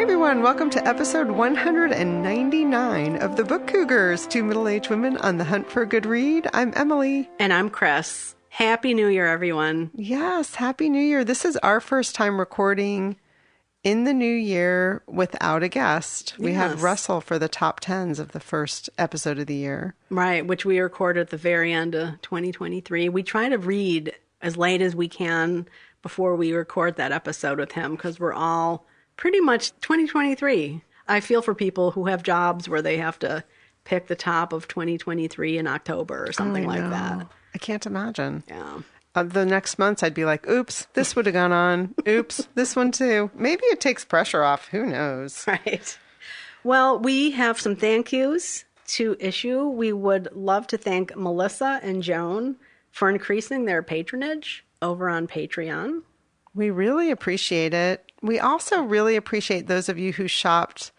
everyone, welcome to episode 199 of the Book Cougars, two middle-aged women on the hunt for a good read. I'm Emily. And I'm Chris. Happy New Year, everyone. Yes, Happy New Year. This is our first time recording in the new year without a guest. We had Russell for the top 10s of the first episode of the year. Right, which we recorded at the very end of 2023. We try to read as late as we can before we record that episode with him because we're all pretty much 2023. I feel for people who have jobs where they have to pick the top of 2023 in October or something like that. I can't imagine. Yeah. The next months, I'd be like, oops, this would have gone on. Oops, this one too. Maybe it takes pressure off. Who knows? Right. Well, we have some thank yous to issue. We would love to thank Melissa and Joan for increasing their patronage over on Patreon. We really appreciate it. We also really appreciate those of you who shopped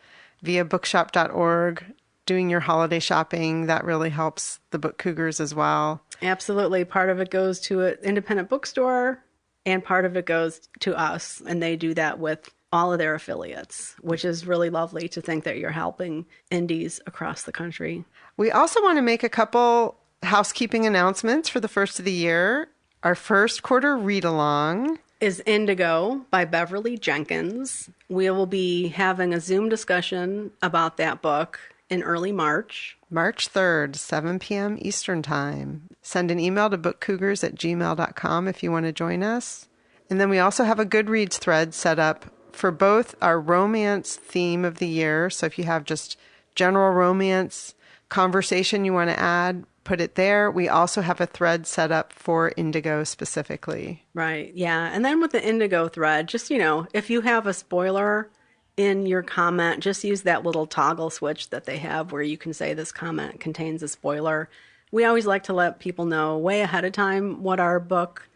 via bookshop.org, doing your holiday shopping. That really helps the Book Cougars as well. Absolutely. Part of it goes to an independent bookstore and part of it goes to us. And they do that with all of their affiliates, which is really lovely to think that you're helping indies across the country. We also want to make a couple housekeeping announcements for the first of the year. Our first quarter read-along is Indigo by Beverly Jenkins. We will be having a Zoom discussion about that book in early March. March 3rd, 7 p.m. Eastern Time. Send an email to bookcougars@gmail.com if you want to join us. And then we also have a Goodreads thread set up for both our romance theme of the year. So if you have just general romance conversation you want to add, put it there. We also have a thread set up for Indigo specifically. Right. Yeah. And then with the Indigo thread, just, if you have a spoiler in your comment, just use that little toggle switch that they have where you can say this comment contains a spoiler. We always like to let people know way ahead of time what our book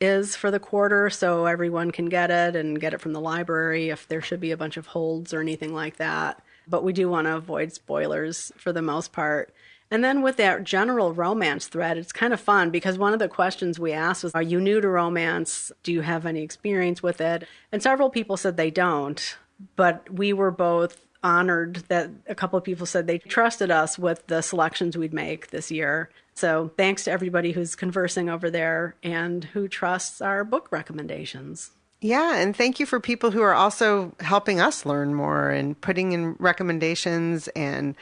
is for the quarter so everyone can get it and get it from the library if there should be a bunch of holds or anything like that. But we do want to avoid spoilers for the most part. And then with that general romance thread, it's kind of fun because one of the questions we asked was, are you new to romance? Do you have any experience with it? And several people said they don't. But we were both honored that a couple of people said they trusted us with the selections we'd make this year. So thanks to everybody who's conversing over there and who trusts our book recommendations. Yeah, and thank you for people who are also helping us learn more and putting in recommendations and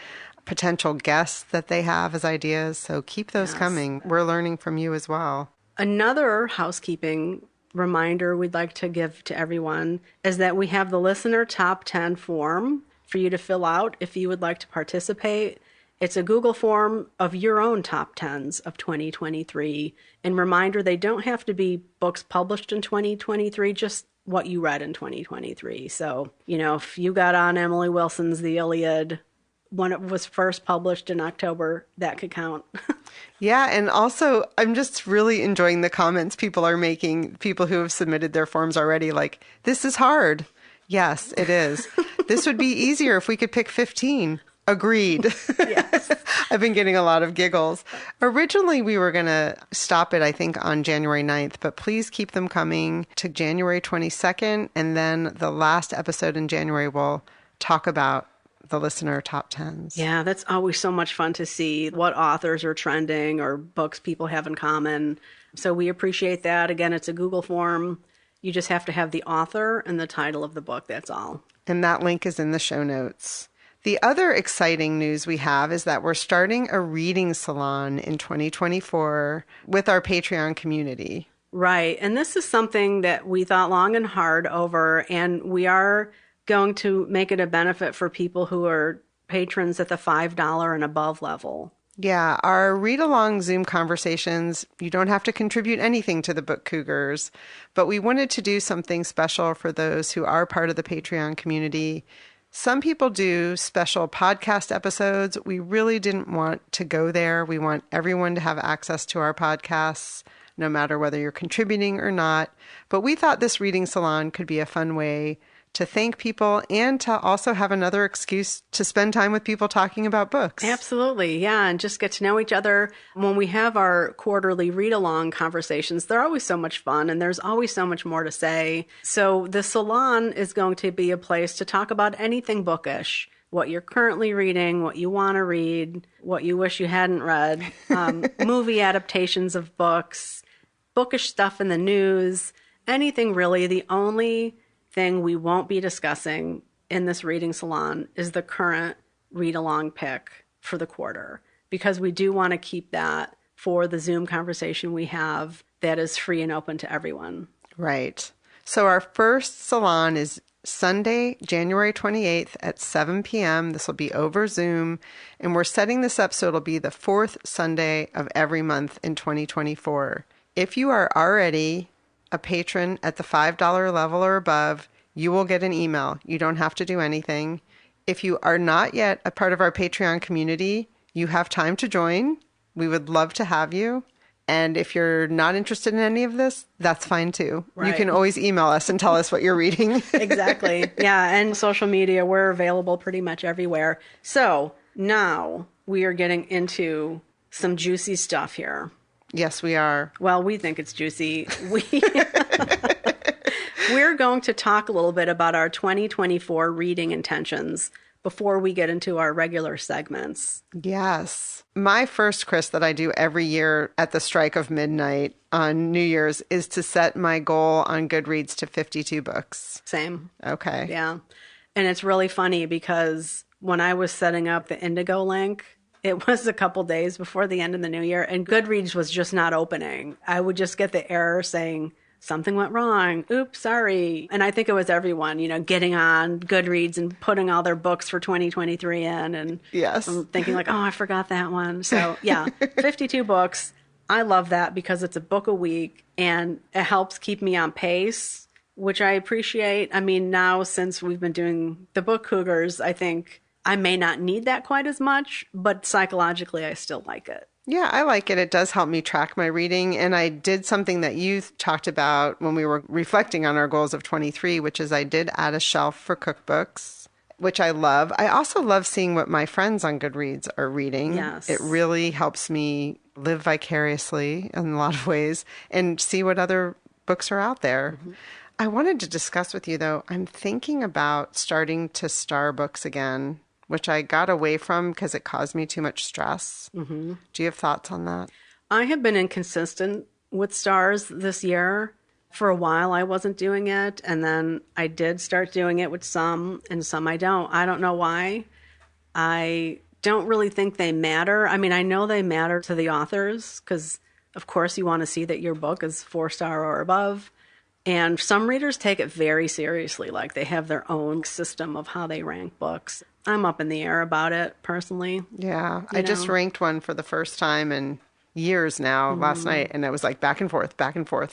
potential guests that they have as ideas. So keep those coming. We're learning from you as well. Another housekeeping reminder we'd like to give to everyone is that we have the listener top 10 form for you to fill out if you would like to participate. It's a Google form of your own top 10s of 2023. And reminder, they don't have to be books published in 2023, just what you read in 2023. So, if you got on Emily Wilson's The Iliad when it was first published in October, that could count. Yeah, and also I'm just really enjoying the comments people are making, people who have submitted their forms already, like, this is hard. Yes, it is. This would be easier if we could pick 15. Agreed. Yes. I've been getting a lot of giggles. Originally, we were going to stop it, I think, on January 9th, but please keep them coming to January 22nd. And then the last episode in January, we'll talk about the listener top 10s. Yeah, that's always so much fun to see what authors are trending or books people have in common. So we appreciate that. Again, it's a Google form. You just have to have the author and the title of the book. That's all. And that link is in the show notes. The other exciting news we have is that we're starting a reading salon in 2024 with our Patreon community. Right. And this is something that we thought long and hard over, and we are going to make it a benefit for people who are patrons at the $5 and above level. Yeah, our read-along Zoom conversations, you don't have to contribute anything to the Book Cougars, but we wanted to do something special for those who are part of the Patreon community. Some people do special podcast episodes. We really didn't want to go there. We want everyone to have access to our podcasts, no matter whether you're contributing or not. But we thought this reading salon could be a fun way to thank people, and to also have another excuse to spend time with people talking about books. Absolutely. Yeah. And just get to know each other. When we have our quarterly read-along conversations, they're always so much fun and there's always so much more to say. So the Salon is going to be a place to talk about anything bookish, what you're currently reading, what you want to read, what you wish you hadn't read, movie adaptations of books, bookish stuff in the news, anything really. The only thing we won't be discussing in this reading salon is the current read-along pick for the quarter, because we do want to keep that for the Zoom conversation we have that is free and open to everyone. Right. So our first salon is Sunday, January 28th at 7 p.m. This will be over Zoom, and we're setting this up so it'll be the fourth Sunday of every month in 2024. If you are already a patron at the $5 level or above, you will get an email. You don't have to do anything. If you are not yet a part of our Patreon community, you have time to join. We would love to have you. And if you're not interested in any of this, that's fine too. Right. You can always email us and tell us what you're reading. Exactly. Yeah. And social media, we're available pretty much everywhere. So now we are getting into some juicy stuff here. Yes, we are. Well, we think it's juicy. We're going to talk a little bit about our 2024 reading intentions before we get into our regular segments. Yes. My first, Chris, that I do every year at the strike of midnight on New Year's is to set my goal on Goodreads to 52 books. Same. Okay. Yeah. And it's really funny because when I was setting up the Indigo link, it was a couple days before the end of the new year, and Goodreads was just not opening. I would just get the error saying, something went wrong. Oops, sorry. And I think it was everyone, getting on Goodreads and putting all their books for 2023 in. And yes, I'm thinking like, oh, I forgot that one. So yeah, 52 books. I love that because it's a book a week and it helps keep me on pace, which I appreciate. I mean, now since we've been doing the book Cougars, I think I may not need that quite as much, but psychologically, I still like it. Yeah, I like it. It does help me track my reading. And I did something that you talked about when we were reflecting on our goals of 23, which is I did add a shelf for cookbooks, which I love. I also love seeing what my friends on Goodreads are reading. Yes. It really helps me live vicariously in a lot of ways and see what other books are out there. Mm-hmm. I wanted to discuss with you, though, I'm thinking about starting to star books again, which I got away from because it caused me too much stress. Mm-hmm. Do you have thoughts on that? I have been inconsistent with stars this year. For a while, I wasn't doing it, and then I did start doing it with some, and some I don't. I don't know why. I don't really think they matter. I mean, I know they matter to the authors because, of course, you want to see that your book is 4-star or above. And some readers take it very seriously, like they have their own system of how they rank books. I'm up in the air about it, personally. Yeah, I just ranked one for the first time in years now, last night, and it was like back and forth.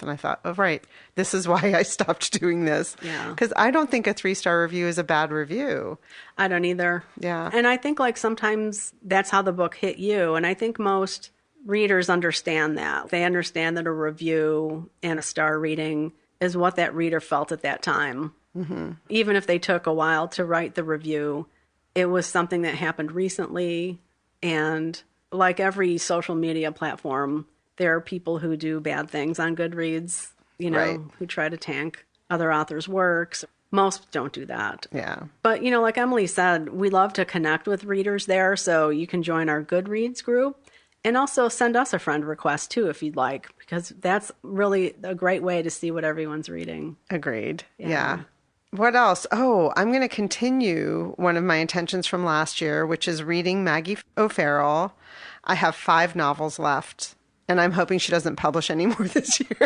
And I thought, oh, right, this is why I stopped doing this. Yeah. Because I don't think a 3-star review is a bad review. I don't either. Yeah. And I think like sometimes that's how the book hit you. And I think most readers understand that. They understand that a review and a star reading is what that reader felt at that time. Mm-hmm. Even if they took a while to write the review, it was something that happened recently. And like every social media platform, there are people who do bad things on Goodreads, right, who try to tank other authors' works. Most don't do that. Yeah. But, like Emily said, we love to connect with readers there. So you can join our Goodreads group and also send us a friend request too, if you'd like, because that's really a great way to see what everyone's reading. Agreed. Yeah. What else? Oh, I'm going to continue one of my intentions from last year, which is reading Maggie O'Farrell. I have 5 novels left, and I'm hoping she doesn't publish any more this year.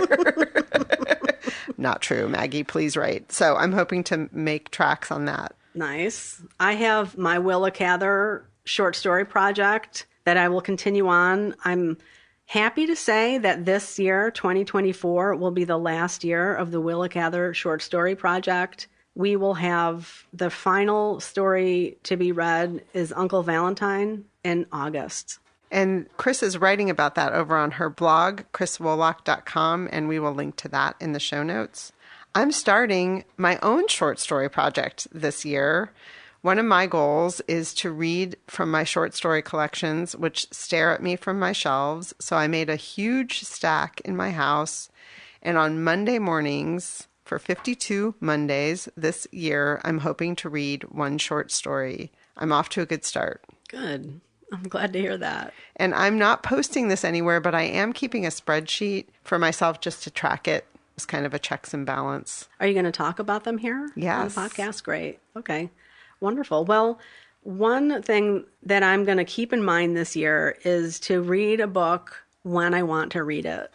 Not true. Maggie, please write. So I'm hoping to make tracks on that. Nice. I have my Willa Cather short story project that I will continue on. I'm happy to say that this year, 2024, will be the last year of the Willa Cather short story project. We will have the final story to be read is Uncle Valentine in August. And Chris is writing about that over on her blog, chriswolak.com, and we will link to that in the show notes. I'm starting my own short story project this year. One of my goals is to read from my short story collections, which stare at me from my shelves. So I made a huge stack in my house. And on Monday mornings, for 52 Mondays this year, I'm hoping to read one short story. I'm off to a good start. Good. I'm glad to hear that. And I'm not posting this anywhere, but I am keeping a spreadsheet for myself just to track it. It's kind of a checks and balance. Are you going to talk about them here? Yes. On the podcast? Great. Okay. Wonderful. Well, one thing that I'm going to keep in mind this year is to read a book when I want to read it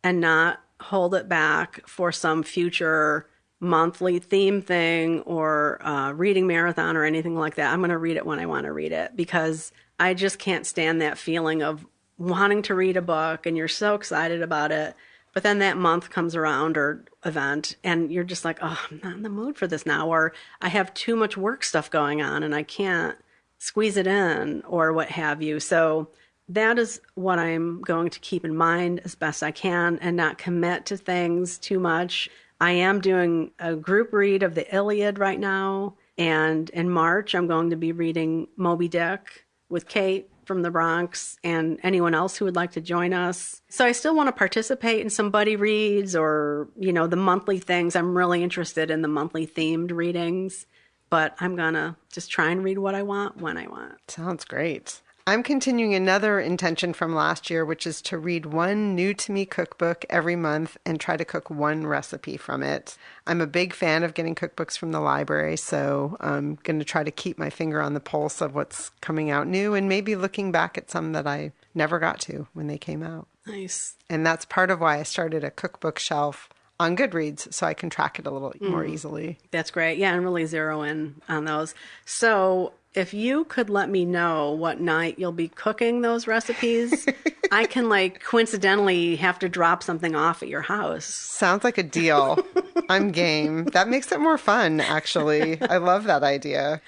and not hold it back for some future monthly theme thing or reading marathon or anything like that. I'm going to read it when I want to read it because I just can't stand that feeling of wanting to read a book and you're so excited about it. But then that month comes around or event and you're just like, oh, I'm not in the mood for this now. Or I have too much work stuff going on and I can't squeeze it in or what have you. So that is what I'm going to keep in mind as best I can and not commit to things too much. I am doing a group read of the Iliad right now. And in March, I'm going to be reading Moby-Dick with Kate from the Bronx and anyone else who would like to join us. So I still want to participate in some buddy reads or, the monthly things. I'm really interested in the monthly themed readings, but I'm going to just try and read what I want when I want. Sounds great. I'm continuing another intention from last year, which is to read one new to me cookbook every month and try to cook one recipe from it. I'm a big fan of getting cookbooks from the library, so I'm going to try to keep my finger on the pulse of what's coming out new and maybe looking back at some that I never got to when they came out. Nice. And that's part of why I started a cookbook shelf on Goodreads so I can track it a little more easily. That's great. Yeah, and really zero in on those. So if you could let me know what night you'll be cooking those recipes, I can coincidentally have to drop something off at your house. Sounds like a deal. I'm game. That makes it more fun, actually. I love that idea.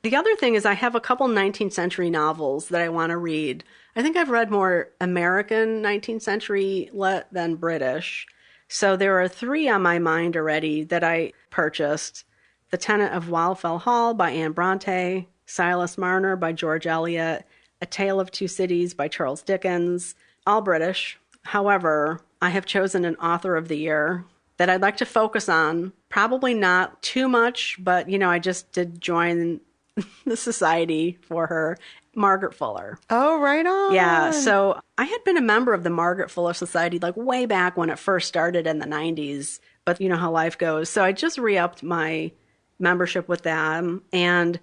The other thing is I have a couple 19th century novels that I want to read. I think I've read more American 19th century lit than British. So there are 3 on my mind already that I purchased. The Tenant of Wildfell Hall by Anne Bronte, Silas Marner by George Eliot, A Tale of Two Cities by Charles Dickens, all British. However, I have chosen an author of the year that I'd like to focus on. Probably not too much, but, I just did join the society for her, Margaret Fuller. Oh, right on. Yeah, so I had been a member of the Margaret Fuller Society way back when it first started in the 90s, but you know how life goes. So I just re-upped my membership with them, and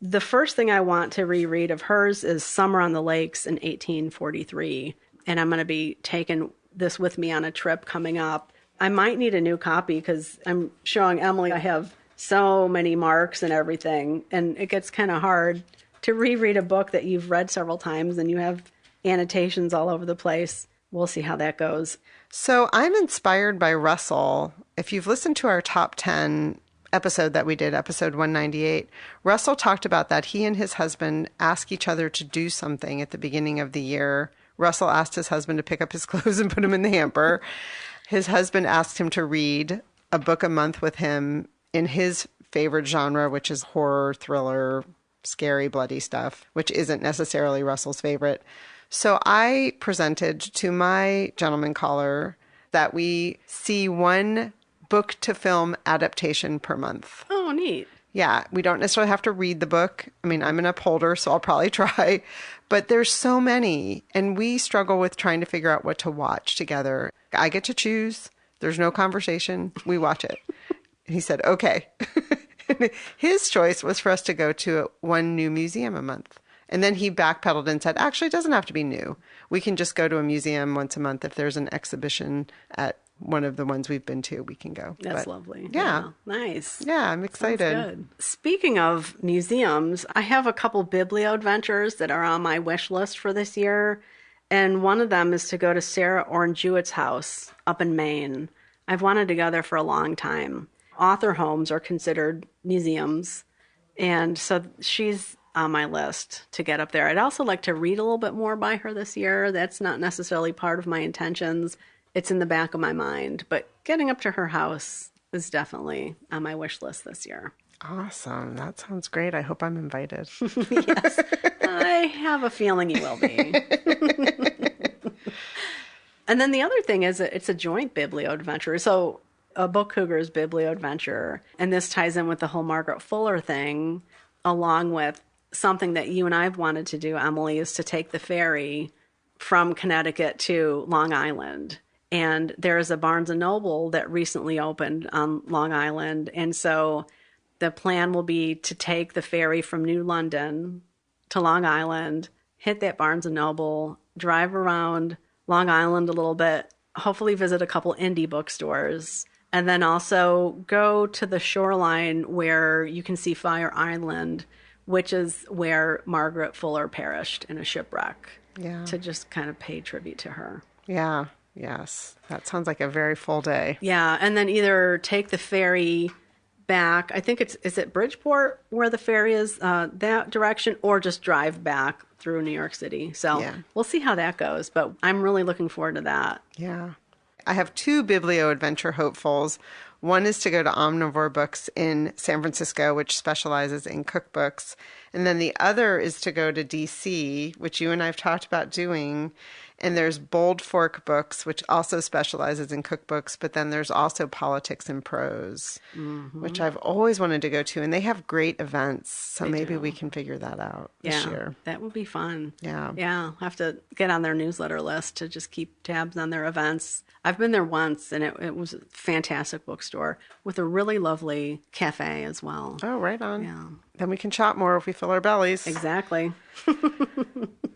the first thing I want to reread of hers is Summer on the Lakes in 1843, and I'm going to be taking this with me on a trip coming up. I might need a new copy because I'm showing Emily I have so many marks and everything, and it gets kind of hard to reread a book that you've read several times and you have annotations all over the place. We'll see how that goes. So I'm inspired by Russell. If you've listened to our top 10 episode that we did, episode 198, Russell talked about that he and his husband ask each other to do something at the beginning of the year. Russell asked his husband to pick up his clothes and put them in the hamper. His husband asked him to read a book a month with him in his favorite genre, which is horror, thriller, scary, bloody stuff, which isn't necessarily Russell's favorite. So I presented to my gentleman caller that we see one book to film adaptation per month. Oh, neat. Yeah, we don't necessarily have to read the book. I mean, I'm an upholder, so I'll probably try. But there's so many, and we struggle with trying to figure out what to watch together. I get to choose. There's no conversation. We watch it. And he said, okay. His choice was for us to go to one new museum a month. And then he backpedaled and said, actually, it doesn't have to be new. We can just go to a museum once a month. If there's an exhibition at one of the ones we've been to, we can go. That's lovely. Yeah. Nice. Yeah, I'm excited. Sounds good. Speaking of museums, I have a couple Biblio Adventures that are on my wish list for this year. And one of them is to go to Sarah Orne-Jewett's house up in Maine. I've wanted to go there for a long time. Author homes are considered museums. And so she's on my list to get up there. I'd also like to read a little bit more by her this year. That's not necessarily part of my intentions. It's in the back of my mind. But getting up to her house is definitely on my wish list this year. Awesome. That sounds great. I hope I'm invited. Yes, I have a feeling you will be. And then the other thing is it's a joint Biblio Adventure. So a Book Cougars Biblio Adventure. And this ties in with the whole Margaret Fuller thing, along with something that you and I have wanted to do, Emily, is to take the ferry from Connecticut to Long Island. And there's a Barnes & Noble that recently opened on Long Island. And so the plan will be to take the ferry from New London to Long Island, hit that Barnes & Noble, drive around Long Island a little bit, hopefully visit a couple indie bookstores, and then also go to the shoreline where you can see Fire Island, which is where Margaret Fuller perished in a shipwreck. Yeah. To just kind of pay tribute to her. Yeah. Yes. That sounds like a very full day. Yeah. And then either take the ferry back. I think is it Bridgeport where the ferry is, that direction, or just drive back through New York City. So we'll see how that goes. But I'm really looking forward to that. Yeah. I have 2 Biblio Adventure hopefuls. One is to go to Omnivore Books in San Francisco, which specializes in cookbooks. And then the other is to go to DC, which you and I have talked about doing. And there's Bold Fork Books, which also specializes in cookbooks. But then there's also Politics and Prose, which I've always wanted to go to. And they have great events. So maybe we can figure that out this year. That would be fun. Yeah. Yeah. I'll have to get on their newsletter list to just keep tabs on their events. I've been there once, and it was a fantastic bookstore with a really lovely cafe as well. Oh, right on. Yeah. Then we can shop more if we fill our bellies. Exactly.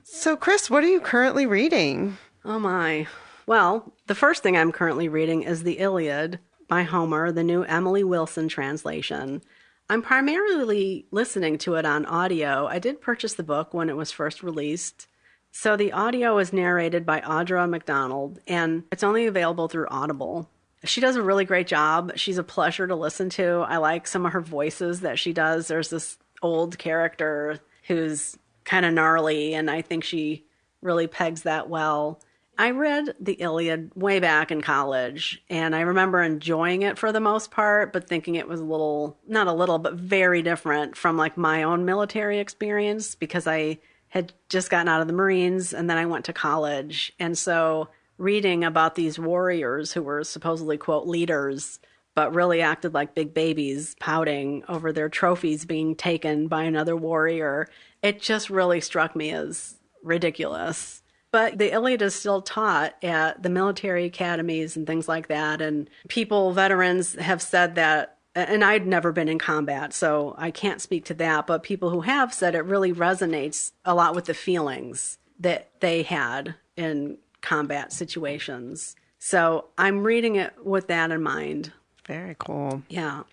So, Chris, what are you currently reading? Oh, my. Well, the first thing I'm currently reading is The Iliad by Homer, the new Emily Wilson translation. I'm primarily listening to it on audio. I did purchase the book when it was first released. So the audio is narrated by Audra McDonald, and it's only available through Audible. She does a really great job. She's a pleasure to listen to. I like some of her voices that she does. There's this old character who's kind of gnarly, and I think she really pegs that well. I read The Iliad way back in college, and I remember enjoying it for the most part, but thinking it was not a little, but very different from like my own military experience, because I had just gotten out of the Marines and then I went to college. And so reading about these warriors who were supposedly, quote, leaders, but really acted like big babies, pouting over their trophies being taken by another warrior, it just really struck me as ridiculous. But the Iliad is still taught at the military academies and things like that. And veterans have said that, and I'd never been in combat, so I can't speak to that, but people who have said it really resonates a lot with the feelings that they had in combat situations. So I'm reading it with that in mind. Very cool. Yeah.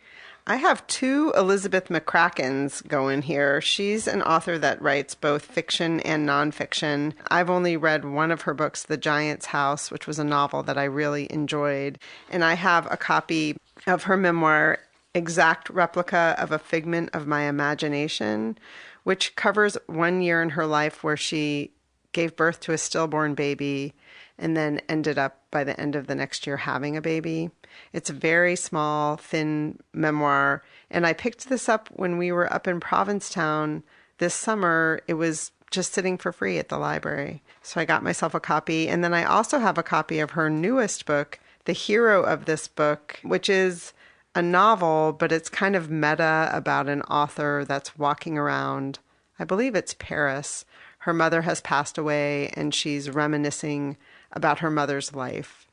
I have 2 Elizabeth McCrackens going here. She's an author that writes both fiction and nonfiction. I've only read one of her books, The Giant's House, which was a novel that I really enjoyed. And I have a copy of her memoir, Exact Replica of a Figment of My Imagination, which covers 1 year in her life where she gave birth to a stillborn baby and then ended up by the end of the next year having a baby. It's a very small, thin memoir. And I picked this up when we were up in Provincetown this summer. It was just sitting for free at the library. So I got myself a copy. And then I also have a copy of her newest book, the hero of this book, which is a novel, but it's kind of meta about an author that's walking around, I believe it's Paris. Her mother has passed away, and she's reminiscing about her mother's life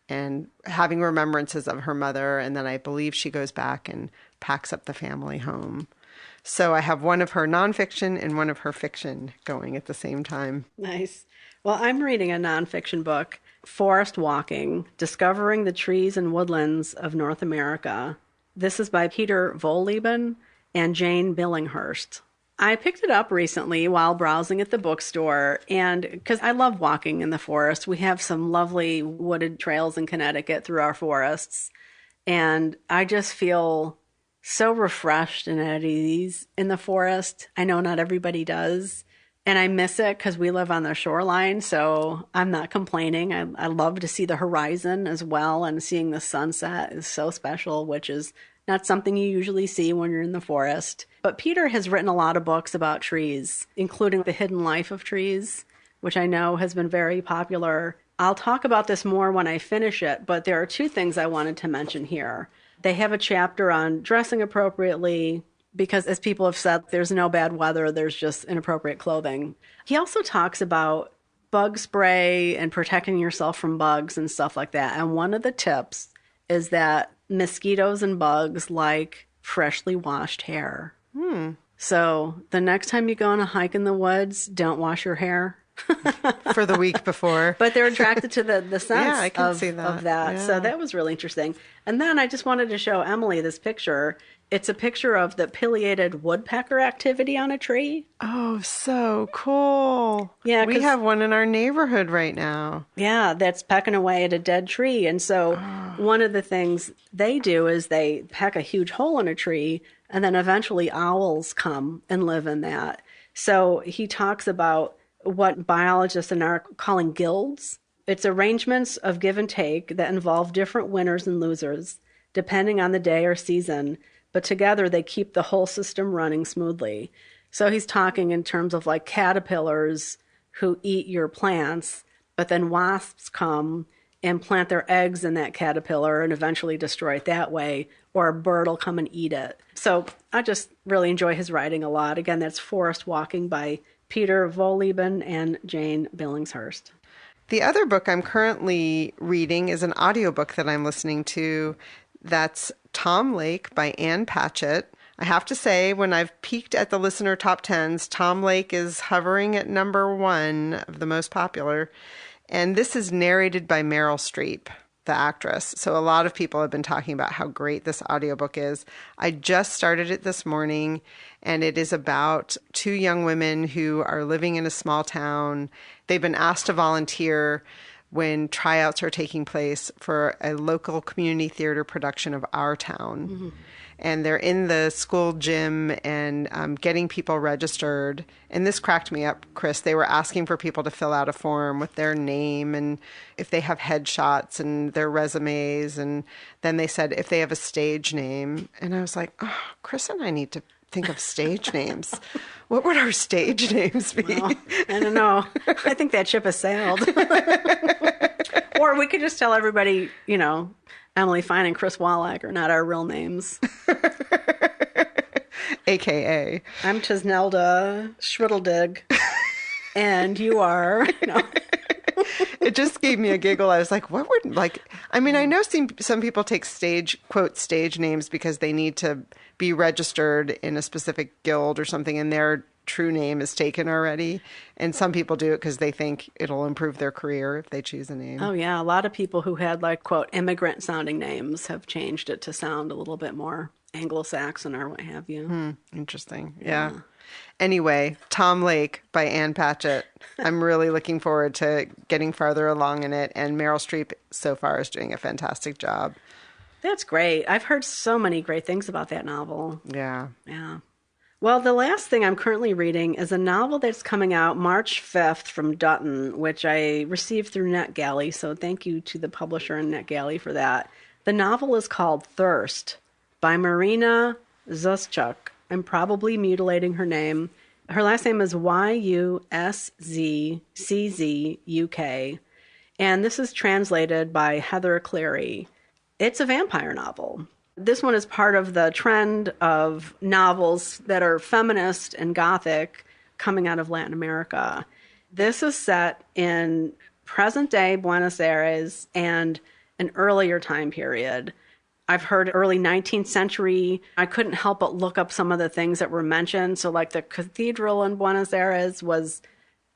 and having remembrances of her mother. And then I believe she goes back and packs up the family home. So I have one of her nonfiction and one of her fiction going at the same time. Nice. Well, I'm reading a nonfiction book, Forest Walking, Discovering the Trees and Woodlands of North America. This is by Peter Volleben and Jane Billinghurst. I picked it up recently while browsing at the bookstore, and because I love walking in the forest. We have some lovely wooded trails in Connecticut through our forests, and I just feel so refreshed and at ease in the forest. I know not everybody does, And I miss it because we live on the shoreline, so I'm not complaining. I love to see the horizon as well, and seeing the sunset is so special, which is not something you usually see when you're in the forest. But Peter has written a lot of books about trees, including The Hidden Life of Trees, which I know has been very popular. I'll talk about this more when I finish it, but there are two things I wanted to mention here. They have a chapter on dressing appropriately, because as people have said, there's no bad weather, there's just inappropriate clothing. He also talks about bug spray and protecting yourself from bugs and stuff like that. And one of the tips is that mosquitoes and bugs like freshly washed hair. So the next time you go on a hike in the woods, don't wash your hair. For the week before. But they're attracted to the scent I can of, see that. of that. Yeah. So that was really interesting. And then I just wanted to show Emily this picture. It's a picture of the pileated woodpecker activity on a tree. Oh, so cool. Yeah, we 'cause- have one in our neighborhood right now. Yeah, that's pecking away at a dead tree. And so one of the things they do is they peck a huge hole in a tree, and then eventually owls come and live in that. So he talks about what biologists are calling guilds. It's arrangements of give and take that involve different winners and losers, depending on the day or season, but together they keep the whole system running smoothly. So he's talking in terms of like caterpillars who eat your plants, but then wasps come and plant their eggs in that caterpillar and eventually destroy it that way, or a bird will come and eat it. So I just really enjoy his writing a lot. Again, that's Forest Walking by Peter Volleben and Jane Billingshurst. The other book I'm currently reading is an audiobook that I'm listening to. That's Tom Lake by Ann Patchett. I have to say, when I've peeked at the listener top 10s, Tom Lake is hovering at number 1 of the most popular. And this is narrated by Meryl Streep, the actress. So a lot of people have been talking about how great this audiobook is. I just started it this morning, and it is about 2 young women who are living in a small town. They've been asked to volunteer when tryouts are taking place for a local community theater production of Our Town. Mm-hmm. And they're in the school gym and getting people registered. And this cracked me up, Chris. They were asking for people to fill out a form with their name and if they have headshots and their resumes. And then they said if they have a stage name. And I was like, oh, Chris and I need to think of stage names. What would our stage names be? Well, I don't know. I think that ship has sailed. Or we could just tell everybody, you know, Emily Fine and Chris Wallach are not our real names. AKA. I'm Tisnelda Schriddledig. And you are, you know. It just gave me a giggle. I was like, what would, like, I mean, I know some people take quote, stage names because they need to be registered in a specific guild or something and their true name is taken already. And some people do it because they think it'll improve their career if they choose a name. Oh, yeah. A lot of people who had, like, quote, immigrant sounding names have changed it to sound a little bit more Anglo-Saxon or what have you. Interesting. Yeah. Anyway, Tom Lake by Ann Patchett. I'm really looking forward to getting farther along in it. And Meryl Streep so far is doing a fantastic job. That's great. I've heard so many great things about that novel. Yeah. Yeah. Well, the last thing I'm currently reading is a novel that's coming out March 5th from Dutton, which I received through NetGalley. So thank you to the publisher and NetGalley for that. The novel is called Thirst by Marina Zuschuk. I'm probably mutilating her name. Her last name is Yuszczuk. And this is translated by Heather Cleary. It's a vampire novel. This one is part of the trend of novels that are feminist and gothic coming out of Latin America. This is set in present-day Buenos Aires and an earlier time period. I've heard early 19th century. I couldn't help but look up some of the things that were mentioned. So like the cathedral in Buenos Aires was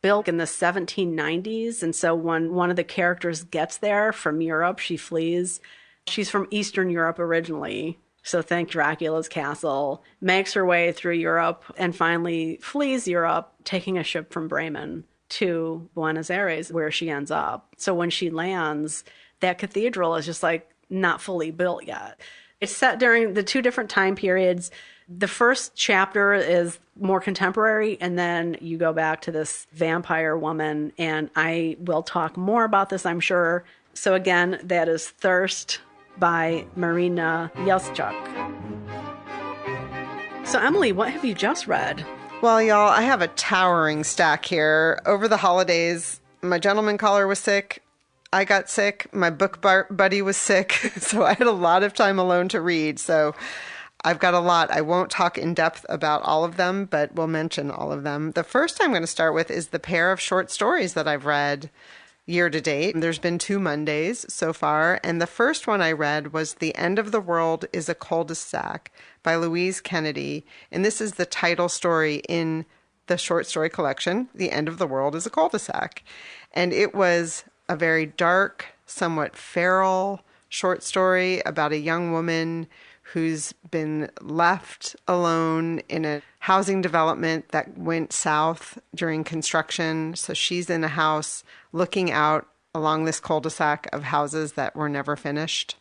built in the 1790s. And so when one of the characters gets there from Europe, she flees. She's from Eastern Europe originally. So think Dracula's castle, makes her way through Europe and finally flees Europe, taking a ship from Bremen to Buenos Aires where she ends up. So when she lands, that cathedral is just like not fully built yet. It's set during the 2 different time periods. The first chapter is more contemporary, and then you go back to this vampire woman, and I will talk more about this, I'm sure. So again, that is Thirst by Marina Yeltschuk. So Emily, what have you just read? Well, y'all, I have a towering stack here. Over the holidays, my gentleman caller was sick. I got sick. My book buddy was sick. So I had a lot of time alone to read. So I've got a lot. I won't talk in depth about all of them, but we'll mention all of them. The first I'm going to start with is the pair of short stories that I've read year to date. There's been 2 Mondays so far. And the first one I read was The End of the World is a Cul-de-sac by Louise Kennedy. And this is the title story in the short story collection, The End of the World is a Cul-de-sac. And it was a very dark, somewhat feral short story about a young woman who's been left alone in a housing development that went south during construction. So she's in a house looking out along this cul-de-sac of houses that were never finished.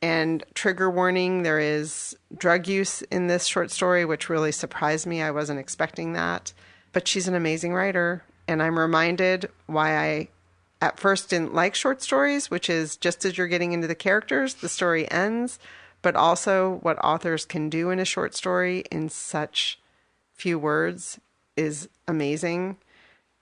And trigger warning, there is drug use in this short story, which really surprised me. I wasn't expecting that. But she's an amazing writer. And I'm reminded why I at first didn't like short stories, which is just as you're getting into the characters, the story ends. But also what authors can do in a short story in such few words is amazing.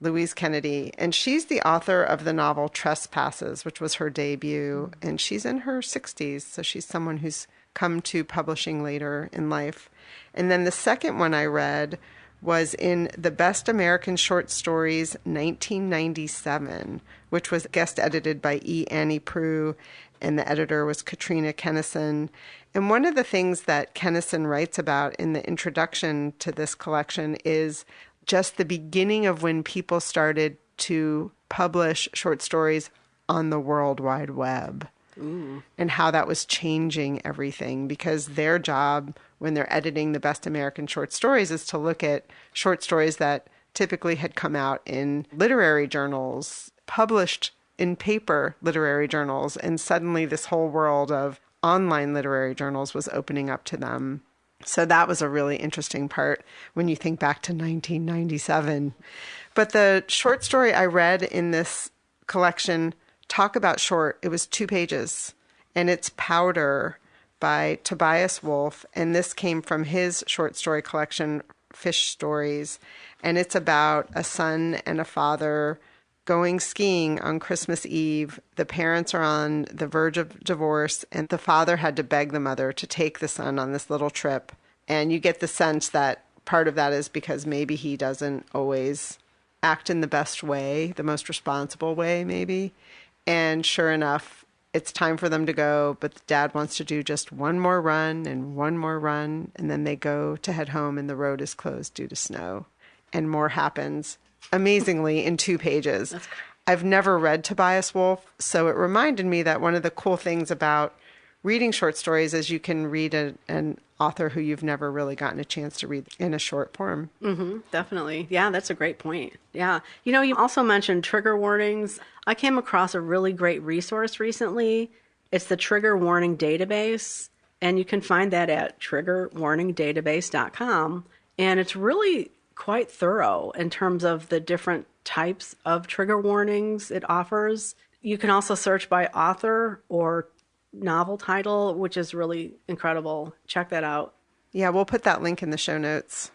Louise Kennedy, and she's the author of the novel Trespasses, which was her debut, and she's in her 60s, so she's someone who's come to publishing later in life. And then the second one I read was in the Best American Short Stories 1997, which was guest edited by E. Annie Proulx, and the editor was Katrina Kennison. And one of the things that Kennison writes about in the introduction to this collection is just the beginning of when people started to publish short stories on the World Wide Web. Ooh. And how that was changing everything, because their job when they're editing the Best American Short Stories is to look at short stories that typically had come out in literary journals, published in paper literary journals, and suddenly this whole world of online literary journals was opening up to them. So that was a really interesting part when you think back to 1997. But the short story I read in this collection, talk about short, it was 2 pages, and it's Powder by Tobias Wolff, and this came from his short story collection, Fish Stories, and it's about a son and a father going skiing on Christmas Eve. The parents are on the verge of divorce, and the father had to beg the mother to take the son on this little trip. And you get the sense that part of that is because maybe he doesn't always act in the best way, the most responsible way, maybe. And sure enough, it's time for them to go, but the dad wants to do just one more run, and then they go to head home, and the road is closed due to snow. And more happens. Amazingly in 2 pages. I've never read Tobias Wolff, so it reminded me that one of the cool things about reading short stories is you can read an author who you've never really gotten a chance to read in a short form. Mm-hmm, definitely. Yeah, that's a great point. Yeah. You know, you also mentioned trigger warnings. I came across a really great resource recently. It's the Trigger Warning Database, and you can find that at triggerwarningdatabase.com. And it's really quite thorough in terms of the different types of trigger warnings it offers. You can also search by author or novel title, which is really incredible. Check that out. Yeah, we'll put that link in the show notes.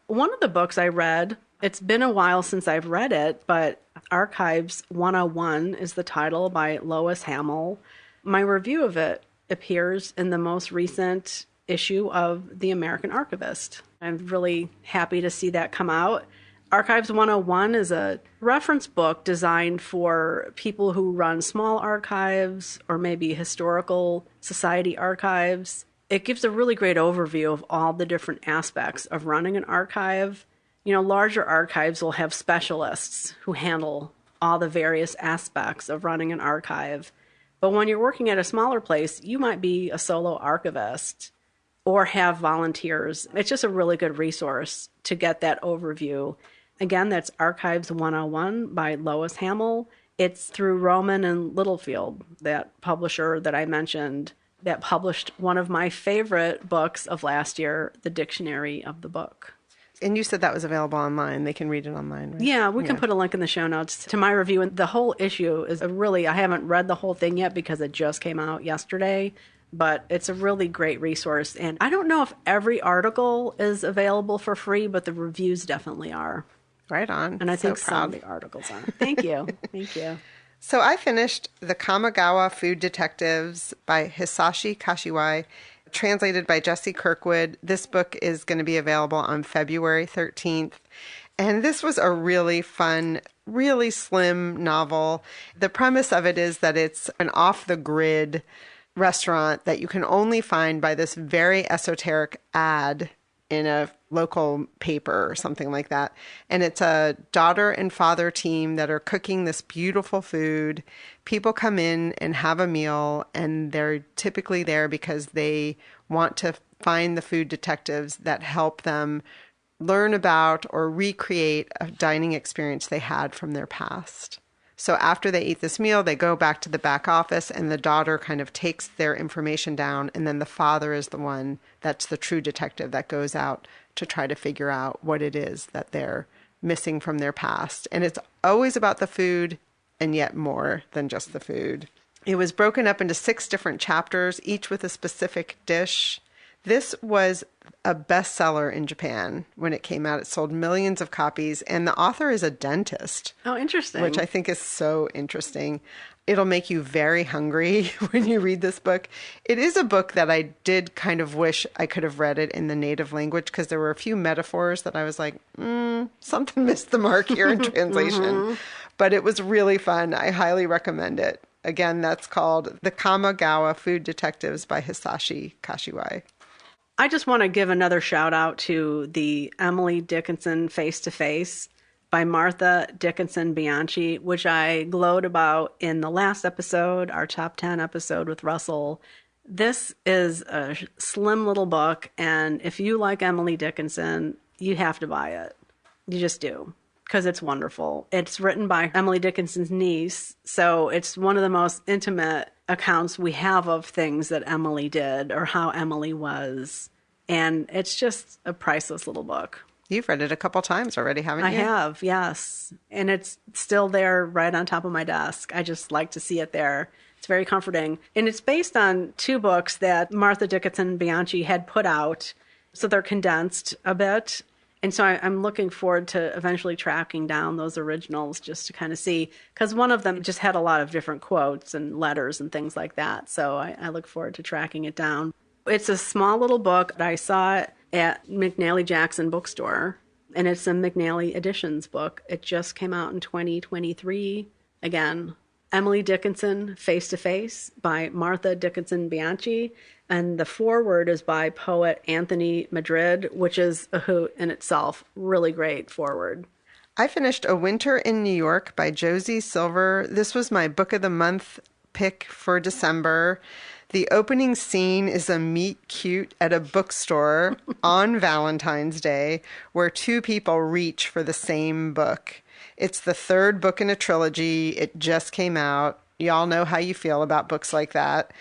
One of the books I read, it's been a while since I've read it, but Archives 101 is the title by Lois Hamill. My review of it appears in the most recent issue of The American Archivist. I'm really happy to see that come out. Archives 101 is a reference book designed for people who run small archives or maybe historical society archives. It gives a really great overview of all the different aspects of running an archive. You know, larger archives will have specialists who handle all the various aspects of running an archive. But when you're working at a smaller place, you might be a solo archivist or have volunteers. It's just a really good resource to get that overview. Again, that's Archives 101 by Lois Hamill. It's through Rowman and Littlefield, that publisher that I mentioned. that published one of my favorite books of last year, The Dictionary of the Book. And you said that was available online. They can read it online, right? Yeah, we can put a link in the show notes to my review. And the whole issue is I haven't read the whole thing yet because it just came out yesterday, but it's a really great resource. And I don't know if every article is available for free, but the reviews definitely are. Right on. And I think some of the articles are. Thank you. Thank you. So I finished The Kagawa Food Detectives by Hisashi Kashiwai, translated by Jesse Kirkwood. This book is going to be available on February 13th. And this was a really fun, really slim novel. The premise of it is that it's an off-the-grid restaurant that you can only find by this very esoteric ad in a local paper or something like that. And it's a daughter and father team that are cooking this beautiful food. People come in and have a meal, and they're typically there because they want to find the food detectives that help them learn about or recreate a dining experience they had from their past. So after they eat this meal, they go back to the back office, and the daughter kind of takes their information down, and then the father is the one that's the true detective that goes out to try to figure out what it is that they're missing from their past. And it's always about the food, and yet more than just the food. It was broken up into 6 different chapters, each with a specific dish. This was a bestseller in Japan when it came out. It sold millions of copies, and the author is a dentist. Oh, interesting. Which I think is so interesting. It'll make you very hungry when you read this book. It is a book that I did kind of wish I could have read it in the native language, because there were a few metaphors that I was like, something missed the mark here in translation. But it was really fun. I highly recommend it. Again, that's called The Kagawa Food Detectives by Hisashi Kashiwai. I just want to give another shout out to the Emily Dickinson Face-to-Face by Martha Dickinson Bianchi, which I glowed about in the last episode, our top 10 episode with Russell. This is a slim little book, and if you like Emily Dickinson, you have to buy it. You just do, because it's wonderful. It's written by Emily Dickinson's niece, so it's one of the most intimate accounts we have of things that Emily did or how Emily was. And it's just a priceless little book. You've read it a couple times already, haven't you? I have, yes. And it's still there right on top of my desk. I just like to see it there. It's very comforting. And it's based on 2 books that Martha Dickinson Bianchi had put out. So they're condensed a bit. And so I'm looking forward to eventually tracking down those originals just to kind of see, because one of them just had a lot of different quotes and letters and things like that. So I look forward to tracking it down. It's a small little book. I saw it at McNally Jackson Bookstore, and it's a McNally Editions book. It just came out in 2023. Again, Emily Dickinson, Face-to-Face by Martha Dickinson Bianchi. And the foreword is by poet Anthony Madrid, which is a hoot in itself. Really great foreword. I finished A Winter in New York by Josie Silver. This was my book of the month pick for December. The opening scene is a meet cute at a bookstore on Valentine's Day where 2 people reach for the same book. It's the 3rd book in a trilogy. It just came out. Y'all know how you feel about books like that.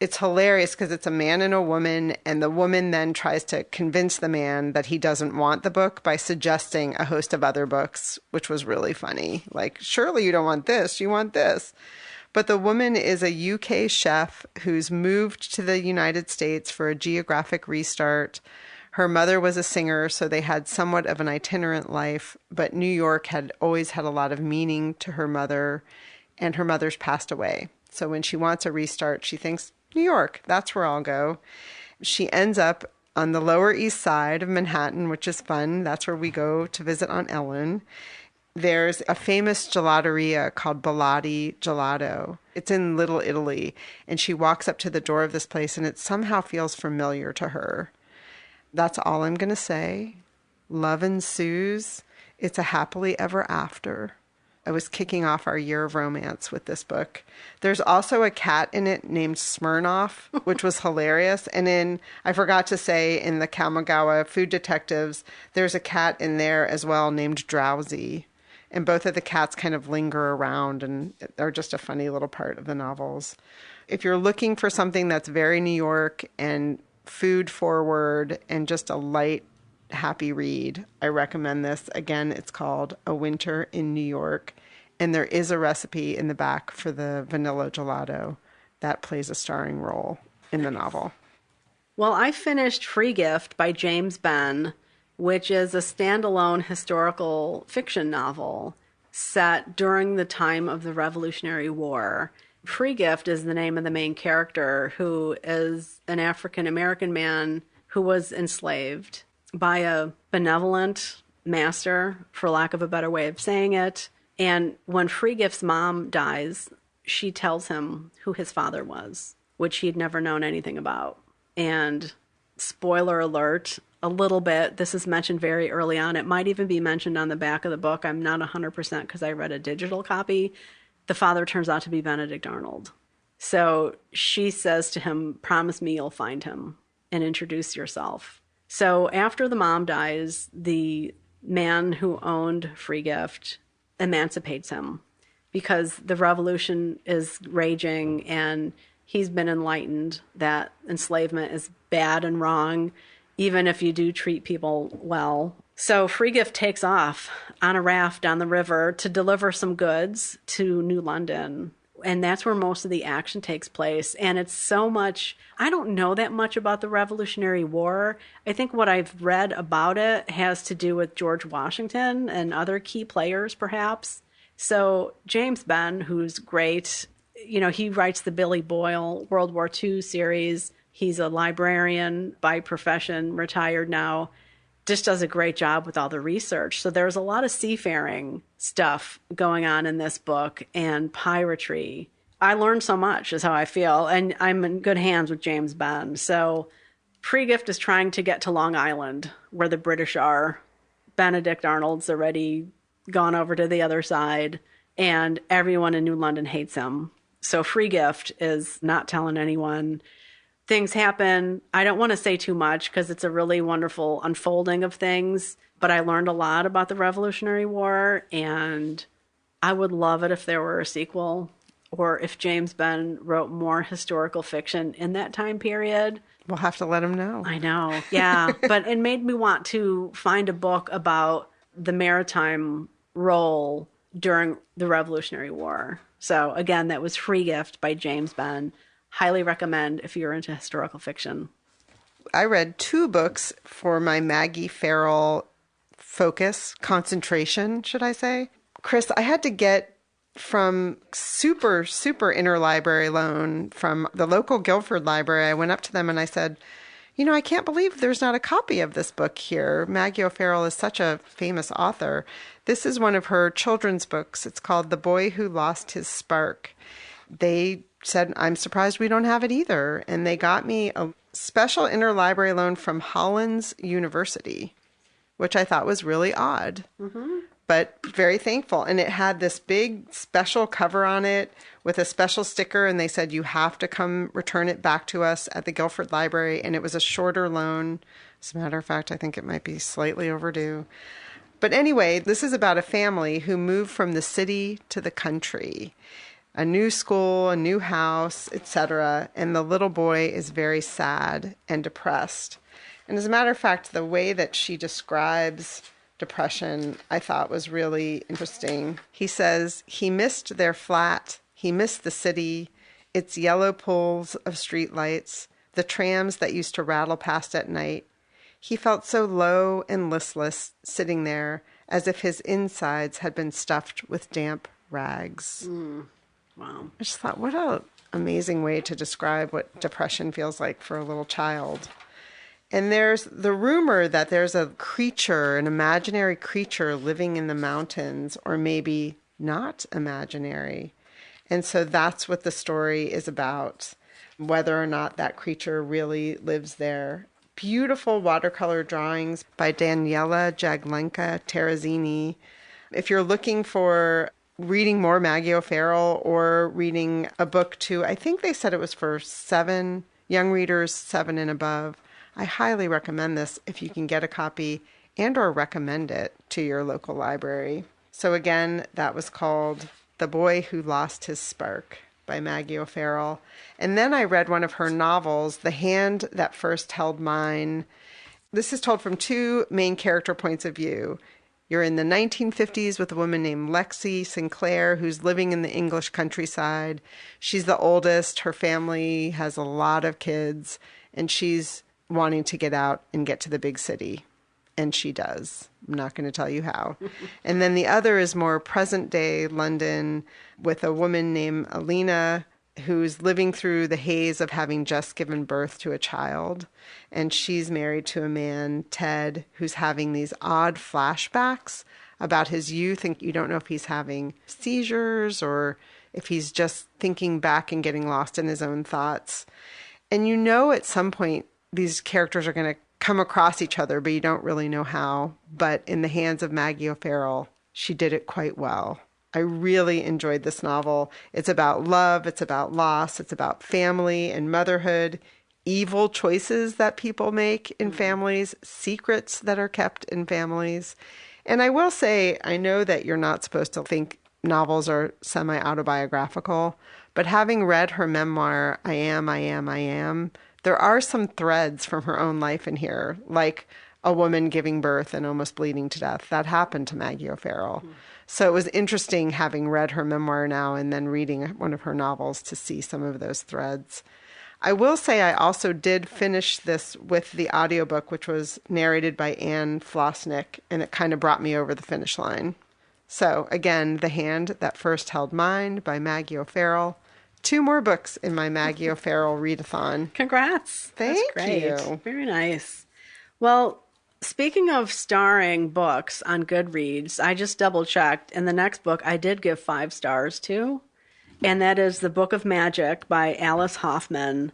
It's hilarious because it's a man and a woman, and the woman then tries to convince the man that he doesn't want the book by suggesting a host of other books, which was really funny. Like, surely you don't want this, you want this. But the woman is a UK chef who's moved to the United States for a geographic restart. Her mother was a singer, so they had somewhat of an itinerant life, but New York had always had a lot of meaning to her mother, and her mother's passed away. So when she wants a restart, she thinks, New York, that's where I'll go. She ends up on the Lower East Side of Manhattan, which is fun. That's where we go to visit Aunt Ellen. There's a famous gelateria called Bilotti Gelato. It's in Little Italy, and she walks up to the door of this place, and it somehow feels familiar to her. That's all I'm going to say. Love ensues. It's a happily ever after. I was kicking off our year of romance with this book. There's also a cat in it named Smirnoff, which was hilarious. And I forgot to say, in the Kagawa Food Detectives, there's a cat in there as well named Drowsy. And both of the cats kind of linger around and are just a funny little part of the novels. if you're looking for something that's very New York and food forward and just a light, happy read, I recommend this. Again, it's called A Winter in New York. And there is a recipe in the back for the vanilla gelato that plays a starring role in the novel. Well, I finished Free Gift by James Benn, which is a standalone historical fiction novel set during the time of the Revolutionary War. Free Gift is the name of the main character, who is an African-American man who was enslaved by a benevolent master, for lack of a better way of saying it. And when Free Gift's mom dies, she tells him who his father was, which he'd never known anything about. And spoiler alert, a little bit, this is mentioned very early on. It might even be mentioned on the back of the book. I'm not 100% because I read a digital copy. The father turns out to be Benedict Arnold. So she says to him, promise me you'll find him and introduce yourself. So after the mom dies, the man who owned Free Gift emancipates him because the revolution is raging and he's been enlightened that enslavement is bad and wrong, even if you do treat people well. So Free Gift takes off on a raft down the river to deliver some goods to New London. And that's where most of the action takes place. And it's so much, I don't know that much about the Revolutionary War. I think what I've read about it has to do with George Washington and other key players, perhaps. So James Benn, who's great, he writes the Billy Boyle World War II series. He's a librarian by profession, retired now, just does a great job with all the research. So there's a lot of seafaring stuff going on in this book and piratry. I learned so much is how I feel. And I'm in good hands with James Benn. So Free Gift is trying to get to Long Island, where the British are. Benedict Arnold's already gone over to the other side, and everyone in New London hates him. So Free Gift is not telling anyone. Things happen. I don't want to say too much because it's a really wonderful unfolding of things, but I learned a lot about the Revolutionary War, and I would love it if there were a sequel or if James Benn wrote more historical fiction in that time period. We'll have to let him know. I know. Yeah. But it made me want to find a book about the maritime role during the Revolutionary War. So again, that was Free Gift by James Benn. Highly recommend if you're into historical fiction. I read 2 books for my Maggie Farrell concentration, should I say. Chris, I had to get from super interlibrary loan from the local Guilford library. I went up to them and I said, I can't believe there's not a copy of this book here. Maggie O'Farrell is such a famous author. This is one of her children's books. It's called The Boy Who Lost His Spark. They said, I'm surprised we don't have it either. And they got me a special interlibrary loan from Hollins University, which I thought was really odd, but very thankful. And it had this big special cover on it with a special sticker. And they said, you have to come return it back to us at the Guilford Library. And it was a shorter loan. As a matter of fact, I think it might be slightly overdue. But anyway, this is about a family who moved from the city to the country. A new school, a new house, etc. And the little boy is very sad and depressed. And as a matter of fact, the way that she describes depression, I thought was really interesting. He says, he missed their flat, he missed the city, its yellow pools of streetlights, the trams that used to rattle past at night. He felt so low and listless sitting there, as if his insides had been stuffed with damp rags. Wow. I just thought, what an amazing way to describe what depression feels like for a little child. And there's the rumor that there's a creature, an imaginary creature living in the mountains, or maybe not imaginary. And so that's what the story is about, whether or not that creature really lives there. Beautiful watercolor drawings by Daniela Jaglenka Terrazini. If you're looking for reading more Maggie O'Farrell or reading a book too, I think they said it was for young readers 7 and above. I highly recommend this if you can get a copy and or recommend it to your local library. So again, that was called The Boy Who Lost His Spark by Maggie O'Farrell. And then I read one of her novels, The Hand That First Held Mine. This is told from two main character points of view. You're in the 1950s with a woman named Lexi Sinclair, who's living in the English countryside. She's the oldest. Her family has a lot of kids, and she's wanting to get out and get to the big city. And she does. I'm not going to tell you how. And then the other is more present-day London with a woman named Alina, who's living through the haze of having just given birth to a child. And she's married to a man, Ted, who's having these odd flashbacks about his youth. And you don't know if he's having seizures or if he's just thinking back and getting lost in his own thoughts. And you know at some point these characters are going to come across each other, but you don't really know how. But in the hands of Maggie O'Farrell, she did it quite well. I really enjoyed this novel. It's about love, it's about loss, it's about family and motherhood, evil choices that people make in families, secrets that are kept in families. And I will say, I know that you're not supposed to think novels are semi-autobiographical, but having read her memoir, I Am, there are some threads from her own life in here, like a woman giving birth and almost bleeding to death. That happened to Maggie O'Farrell. So it was interesting having read her memoir now and then reading one of her novels to see some of those threads. I will say I also did finish this with the audiobook, which was narrated by Anne Flosnick, and it kind of brought me over the finish line. So again, The Hand That First Held Mine by Maggie O'Farrell. 2 more books in my Maggie O'Farrell readathon. Congrats. Thank That's great. you. Very nice. Well, speaking of starring books on Goodreads, I just double checked, and the next book I did give 5 stars to, and that is The Book of Magic by Alice Hoffman.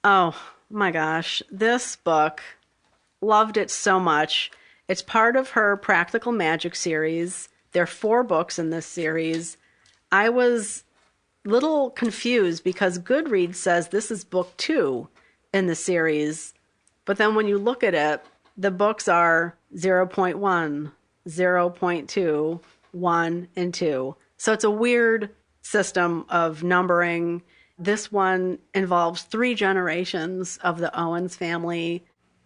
Oh my gosh, this book, loved it so much. It's part of her Practical Magic series. There are 4 books in this series. I was little confused because Goodreads says this is book 2 in the series. But then when you look at it, the books are 0.1, 0.2, 1, and 2. So it's a weird system of numbering. This one involves 3 generations of the Owens family.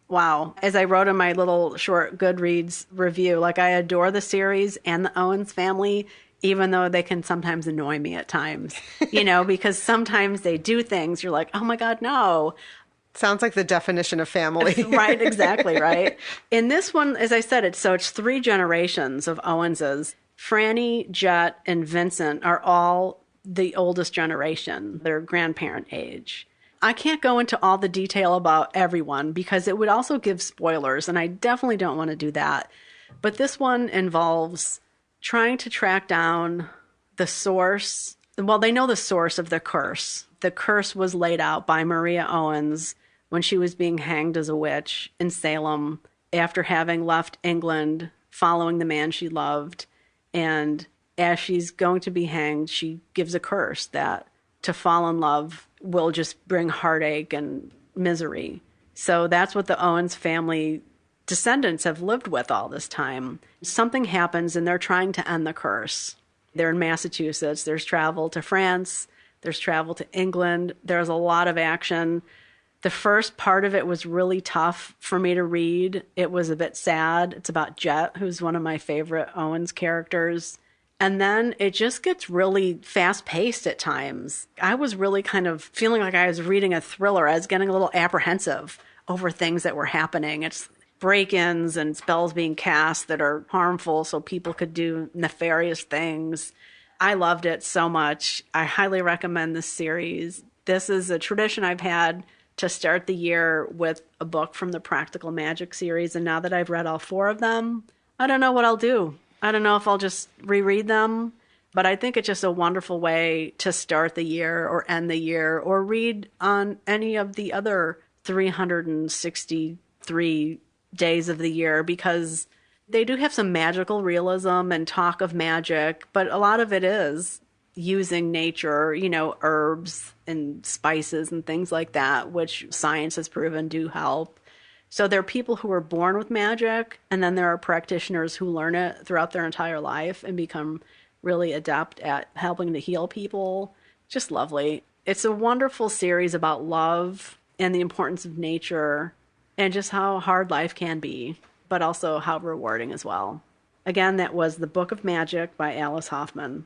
Wow. As I wrote in my little short Goodreads review, like I adore the series and the Owens family, even though they can sometimes annoy me at times, because sometimes they do things you're like, oh my God, no. Sounds like the definition of family. Right, exactly, right. In this one, as I said, it's 3 generations of Owenses. Franny, Jet, and Vincent are all the oldest generation. They're grandparent age. I can't go into all the detail about everyone because it would also give spoilers, and I definitely don't want to do that. But this one involves trying to track down the source. Well, they know the source of the curse. The curse was laid out by Maria Owens when she was being hanged as a witch in Salem after having left England following the man she loved. And as she's going to be hanged, she gives a curse that to fall in love will just bring heartache and misery. So that's what the Owens family descendants have lived with all this time. Something happens and they're trying to end the curse. They're in Massachusetts. There's travel to France. There's travel to England. There's a lot of action. The first part of it was really tough for me to read. It was a bit sad. It's about Jet, who's one of my favorite Owens characters. And then it just gets really fast-paced at times. I was really kind of feeling like I was reading a thriller. I was getting a little apprehensive over things that were happening. It's break-ins and spells being cast that are harmful so people could do nefarious things. I loved it so much. I highly recommend this series. This is a tradition I've had to start the year with a book from the Practical Magic series. And now that I've read all 4 of them, I don't know what I'll do. I don't know if I'll just reread them, but I think it's just a wonderful way to start the year or end the year or read on any of the other 363 days of the year because they do have some magical realism and talk of magic, but a lot of it is using nature, herbs and spices and things like that, which science has proven do help. So there are people who are born with magic, and then there are practitioners who learn it throughout their entire life and become really adept at helping to heal people. Just lovely. It's a wonderful series about love and the importance of nature and just how hard life can be, but also how rewarding as well. Again, that was The Book of Magic by Alice Hoffman.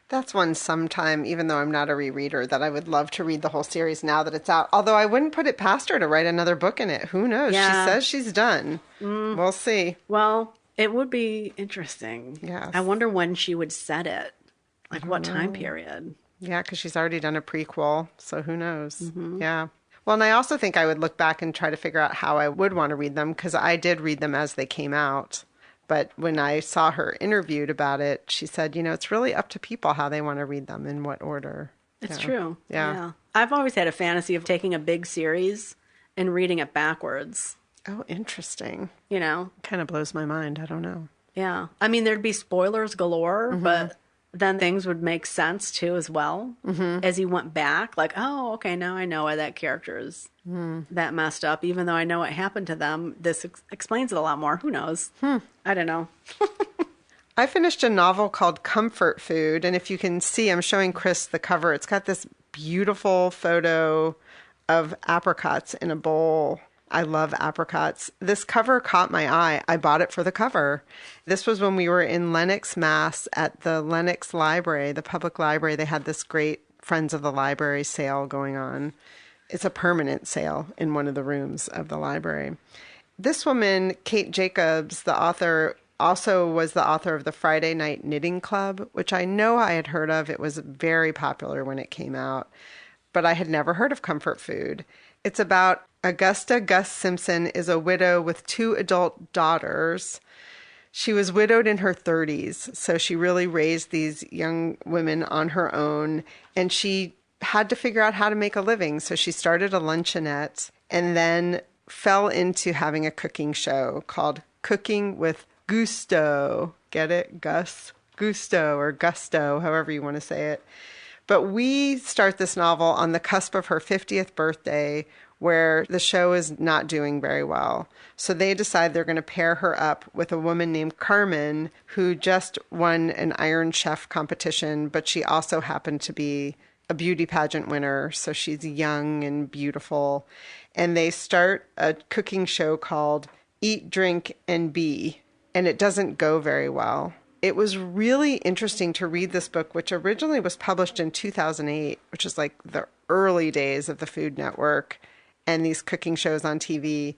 That's one sometime, even though I'm not a rereader, that I would love to read the whole series now that it's out. Although I wouldn't put it past her to write another book in it. Who knows? Yeah. She says she's done. We'll see. Well, it would be interesting. Yes. I wonder when she would set it. Like what time period? Yeah, because she's already done a prequel, so who knows? Yeah. Well, and I also think I would look back and try to figure out how I would want to read them, because I did read them as they came out. But when I saw her interviewed about it, she said, it's really up to people how they want to read them, in what order. It's true. Yeah. I've always had a fantasy of taking a big series and reading it backwards. Oh, interesting. Kind of blows my mind. I don't know. Yeah. I mean, there'd be spoilers galore, but then things would make sense too as well. As you went back, like, oh, okay, now I know why that character is that messed up. Even though I know what happened to them, this explains it a lot more. Who knows? I don't know. I finished a novel called Comfort Food, and if you can see, I'm showing Chris the cover. It's got this beautiful photo of apricots in a bowl. I love apricots. This cover caught my eye. I bought it for the cover. This was when we were in Lenox, Mass. At the Lenox Library, the public library. They had this great Friends of the Library sale going on. It's a permanent sale in one of the rooms of the library. This woman, Kate Jacobs, the author, also was the author of the Friday Night Knitting Club, which I know I had heard of. It was very popular when it came out, but I had never heard of Comfort Food. It's about Augusta Gus Simpson is a widow with 2 adult daughters. She was widowed in her 30s, so she really raised these young women on her own, and she had to figure out how to make a living. So she started a luncheonette and then fell into having a cooking show called Cooking with Gusto. Get it? Gus? Gusto or Gusto, however you want to say it. But we start this novel on the cusp of her 50th birthday, where the show is not doing very well. So they decide they're going to pair her up with a woman named Carmen, who just won an Iron Chef competition, but she also happened to be a beauty pageant winner. So she's young and beautiful. And they start a cooking show called Eat, Drink, and Be. And it doesn't go very well. It was really interesting to read this book, which originally was published in 2008, which is like the early days of the Food Network and these cooking shows on TV,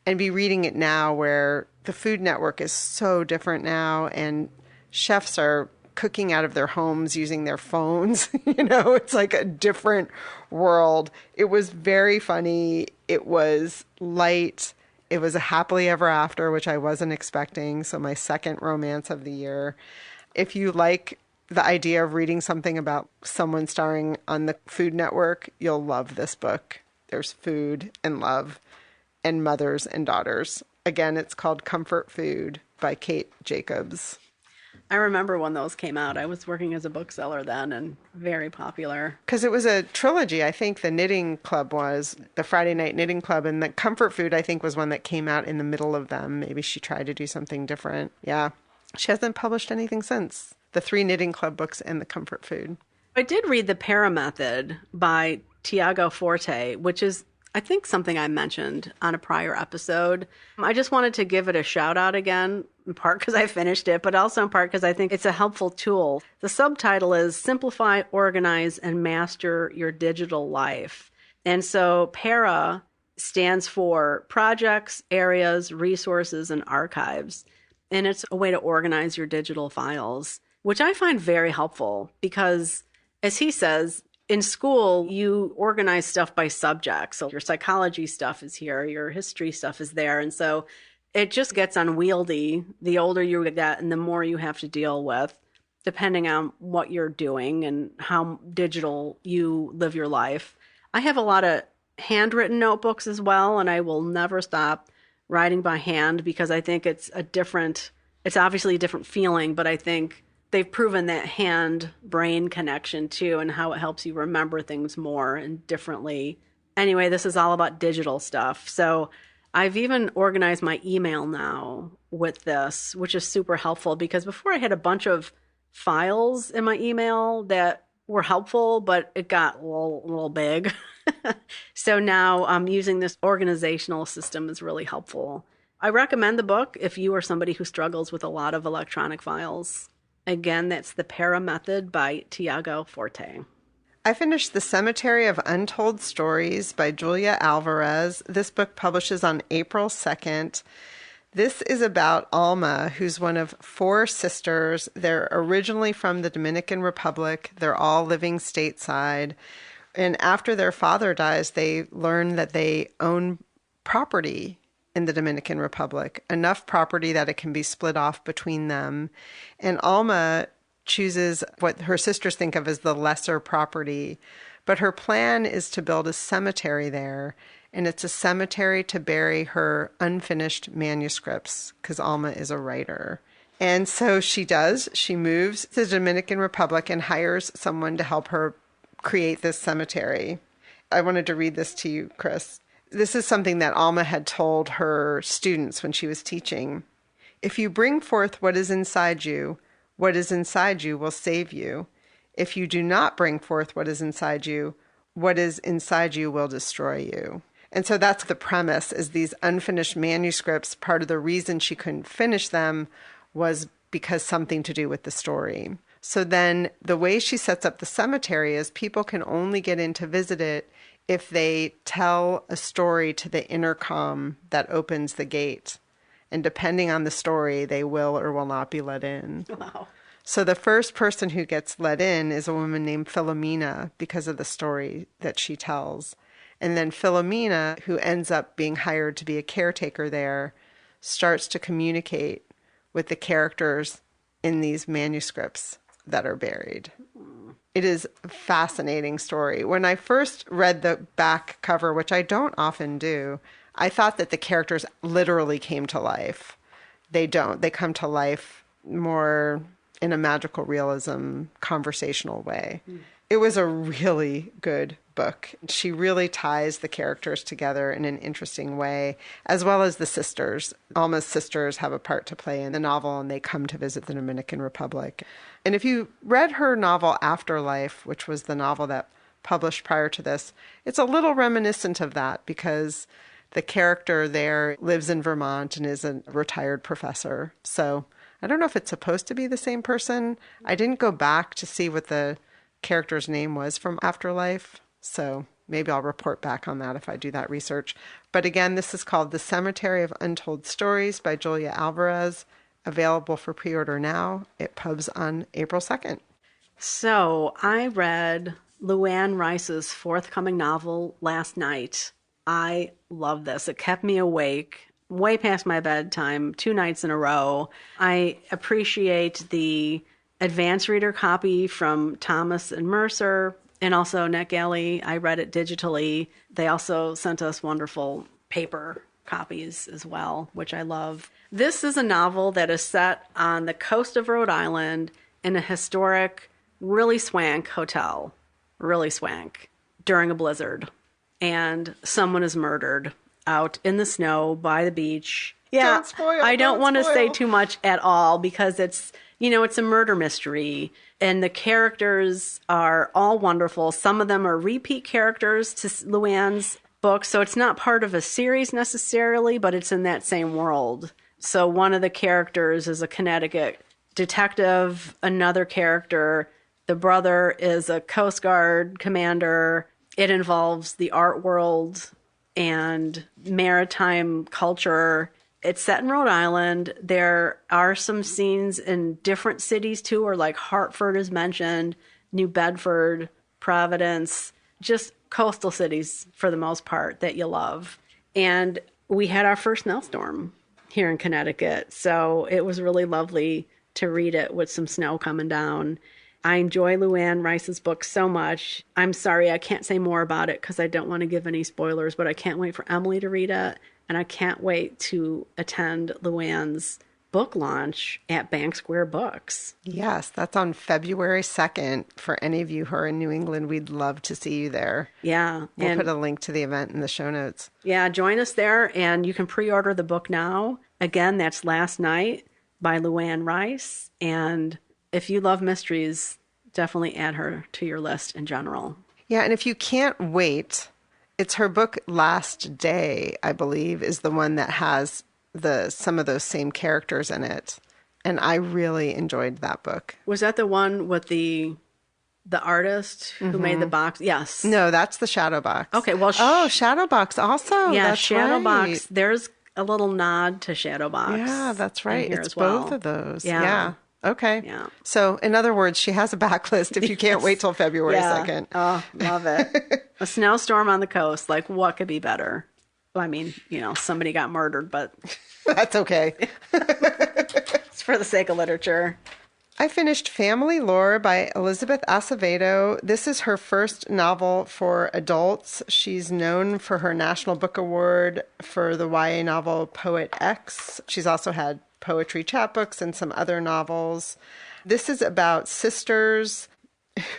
and be reading it now where the Food Network is so different now, and chefs are cooking out of their homes using their phones. It's like a different world. It was very funny. It was light. It was a happily ever after, which I wasn't expecting. So my second romance of the year. If you like the idea of reading something about someone starring on the Food Network, you'll love this book. There's food and love and mothers and daughters. Again, it's called Comfort Food by Kate Jacobs. I remember when those came out. I was working as a bookseller then, and very popular. Because it was a trilogy. I think the Knitting Club was the Friday Night Knitting Club, and the Comfort Food, I think, was one that came out in the middle of them. Maybe she tried to do something different. Yeah. She hasn't published anything since. The 3 Knitting Club books and the Comfort Food. I did read The Para Method by Tiago Forte, which is, I think, something I mentioned on a prior episode. I just wanted to give it a shout out again, in part because I finished it, but also in part because I think it's a helpful tool. The subtitle is Simplify, Organize, and Master Your Digital Life. And so PARA stands for Projects, Areas, Resources, and Archives. And it's a way to organize your digital files, which I find very helpful because, as he says, in school, you organize stuff by subject. So your psychology stuff is here, your history stuff is there. And so it just gets unwieldy the older you get and the more you have to deal with, depending on what you're doing and how digital you live your life. I have a lot of handwritten notebooks as well, and I will never stop writing by hand because I think it's obviously a different feeling, but I think they've proven that hand-brain connection too and how it helps you remember things more and differently. Anyway, this is all about digital stuff. So I've even organized my email now with this, which is super helpful because before I had a bunch of files in my email that were helpful, but it got a little big. So now using this organizational system is really helpful. I recommend the book if you are somebody who struggles with a lot of electronic files. Again, that's The Para Method by Tiago Forte. I finished The Cemetery of Untold Stories by Julia Alvarez. This book publishes on April 2nd. This is about Alma, who's one of 4 sisters. They're originally from the Dominican Republic. They're all living stateside. And after their father dies, they learn that they own property in the Dominican Republic, enough property that it can be split off between them. And Alma chooses what her sisters think of as the lesser property. But her plan is to build a cemetery there. And it's a cemetery to bury her unfinished manuscripts, because Alma is a writer. And so she does. She moves to the Dominican Republic and hires someone to help her create this cemetery. I wanted to read this to you, Chris. This is something that Alma had told her students when she was teaching. If you bring forth what is inside you, what is inside you will save you. If you do not bring forth what is inside you, what is inside you will destroy you. And so that's the premise, is these unfinished manuscripts. Part of the reason she couldn't finish them was because something to do with the story. So then the way she sets up the cemetery is people can only get in to visit it if they tell a story to the intercom that opens the gate. And depending on the story, they will or will not be let in. Wow. So the first person who gets let in is a woman named Philomena because of the story that she tells. And then Philomena, who ends up being hired to be a caretaker there, starts to communicate with the characters in these manuscripts that are buried. It is a fascinating story. When I first read the back cover, which I don't often do, I thought that the characters literally came to life. They don't. They come to life more in a magical realism, conversational way. It was a really good book. She really ties the characters together in an interesting way, as well as the sisters. Alma's sisters have a part to play in the novel, and they come to visit the Dominican Republic. And if you read her novel Afterlife, which was the novel that published prior to this, it's a little reminiscent of that, because the character there lives in Vermont and is a retired professor. So I don't know if it's supposed to be the same person. I didn't go back to see what the character's name was from Afterlife. So maybe I'll report back on that if I do that research. But again, this is called The Cemetery of Untold Stories by Julia Alvarez, available for pre-order now. It pubs on April 2nd. So I read Luanne Rice's forthcoming novel last night. I love this. It kept me awake way past my bedtime, 2 nights in a row. I appreciate the advanced reader copy from Thomas and Mercer, and also NetGalley. I read it digitally. They also sent us wonderful paper copies as well, which I love. This is a novel that is set on the coast of Rhode Island in a historic, really swank hotel. Really swank. During a blizzard. And someone is murdered out in the snow by the beach. Yeah, Don't spoil, I don't want to spoil. say too much at all because it's, it's a murder mystery. And the characters are all wonderful. Some of them are repeat characters to Luanne's book. So it's not part of a series necessarily, but it's in that same world. So one of the characters is a Connecticut detective. Another character, the brother, is a Coast Guard commander. It involves the art world and maritime culture. It's set in Rhode Island. There are some scenes in different cities too, or like Hartford is mentioned, New Bedford, Providence, just coastal cities for the most part that you love. And we had our first snowstorm here in Connecticut, so it was really lovely to read it with some snow coming down. I enjoy Luanne Rice's book so much. I'm sorry I can't say more about it because I don't want to give any spoilers, but I can't wait for Emily to read it. And I can't wait to attend Luanne's book launch at Bank Square Books. Yes, that's on February 2nd. For any of you who are in New England, we'd love to see you there. Yeah. We'll put a link to the event in the show notes. Yeah, join us there, and you can pre-order the book now. Again, that's Last Night by Luanne Rice. And if you love mysteries, definitely add her to your list in general. Yeah, and if you can't wait, it's her book Last Day, I believe, is the one that has some of those same characters in it. And I really enjoyed that book. Was that the one with the artist who made the box? Yes. No, that's the Shadow Box. Okay, well... Shadow Box also. Yeah, that's Shadow right. Box. There's a little nod to Shadow Box. Yeah, that's right. Here It's as well. both of those. Yeah. Yeah. Okay. Yeah. So, in other words, she has a backlist if you can't wait till February 2nd. Oh, love it. A snowstorm on the coast. Like, what could be better? Well, I mean, somebody got murdered, but... That's okay. It's for the sake of literature. I finished Family Lore by Elizabeth Acevedo. This is her first novel for adults. She's known for her National Book Award for the YA novel Poet X. She's also had poetry chapbooks and some other novels. This is about sisters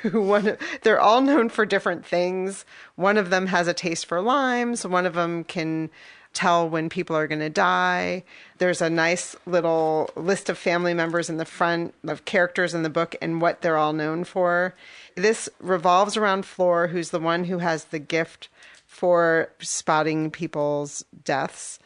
who they're all known for different things. One of them has a taste for limes. One of them can tell when people are going to die. There's a nice little list of family members in the front of characters in the book and what they're all known for. This revolves around Flor, who's the one who has the gift for spotting people's deaths.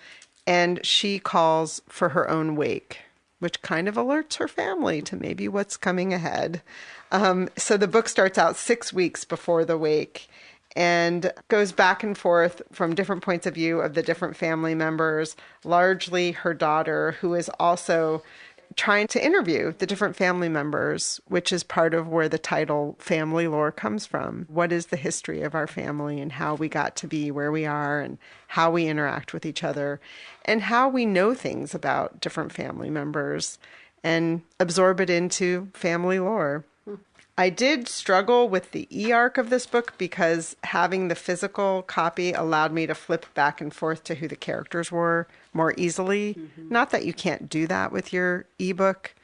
And she calls for her own wake, which kind of alerts her family to maybe what's coming ahead. So the book starts out 6 weeks before the wake and goes back and forth from different points of view of the different family members, largely her daughter, who is also trying to interview the different family members, which is part of where the title Family Lore comes from. What is the history of our family and how we got to be where we are and how we interact with each other and how we know things about different family members and absorb it into family lore. I did struggle with the e-arc of this book because having the physical copy allowed me to flip back and forth to who the characters were more easily. Mm-hmm. Not that you can't do that with your ebook,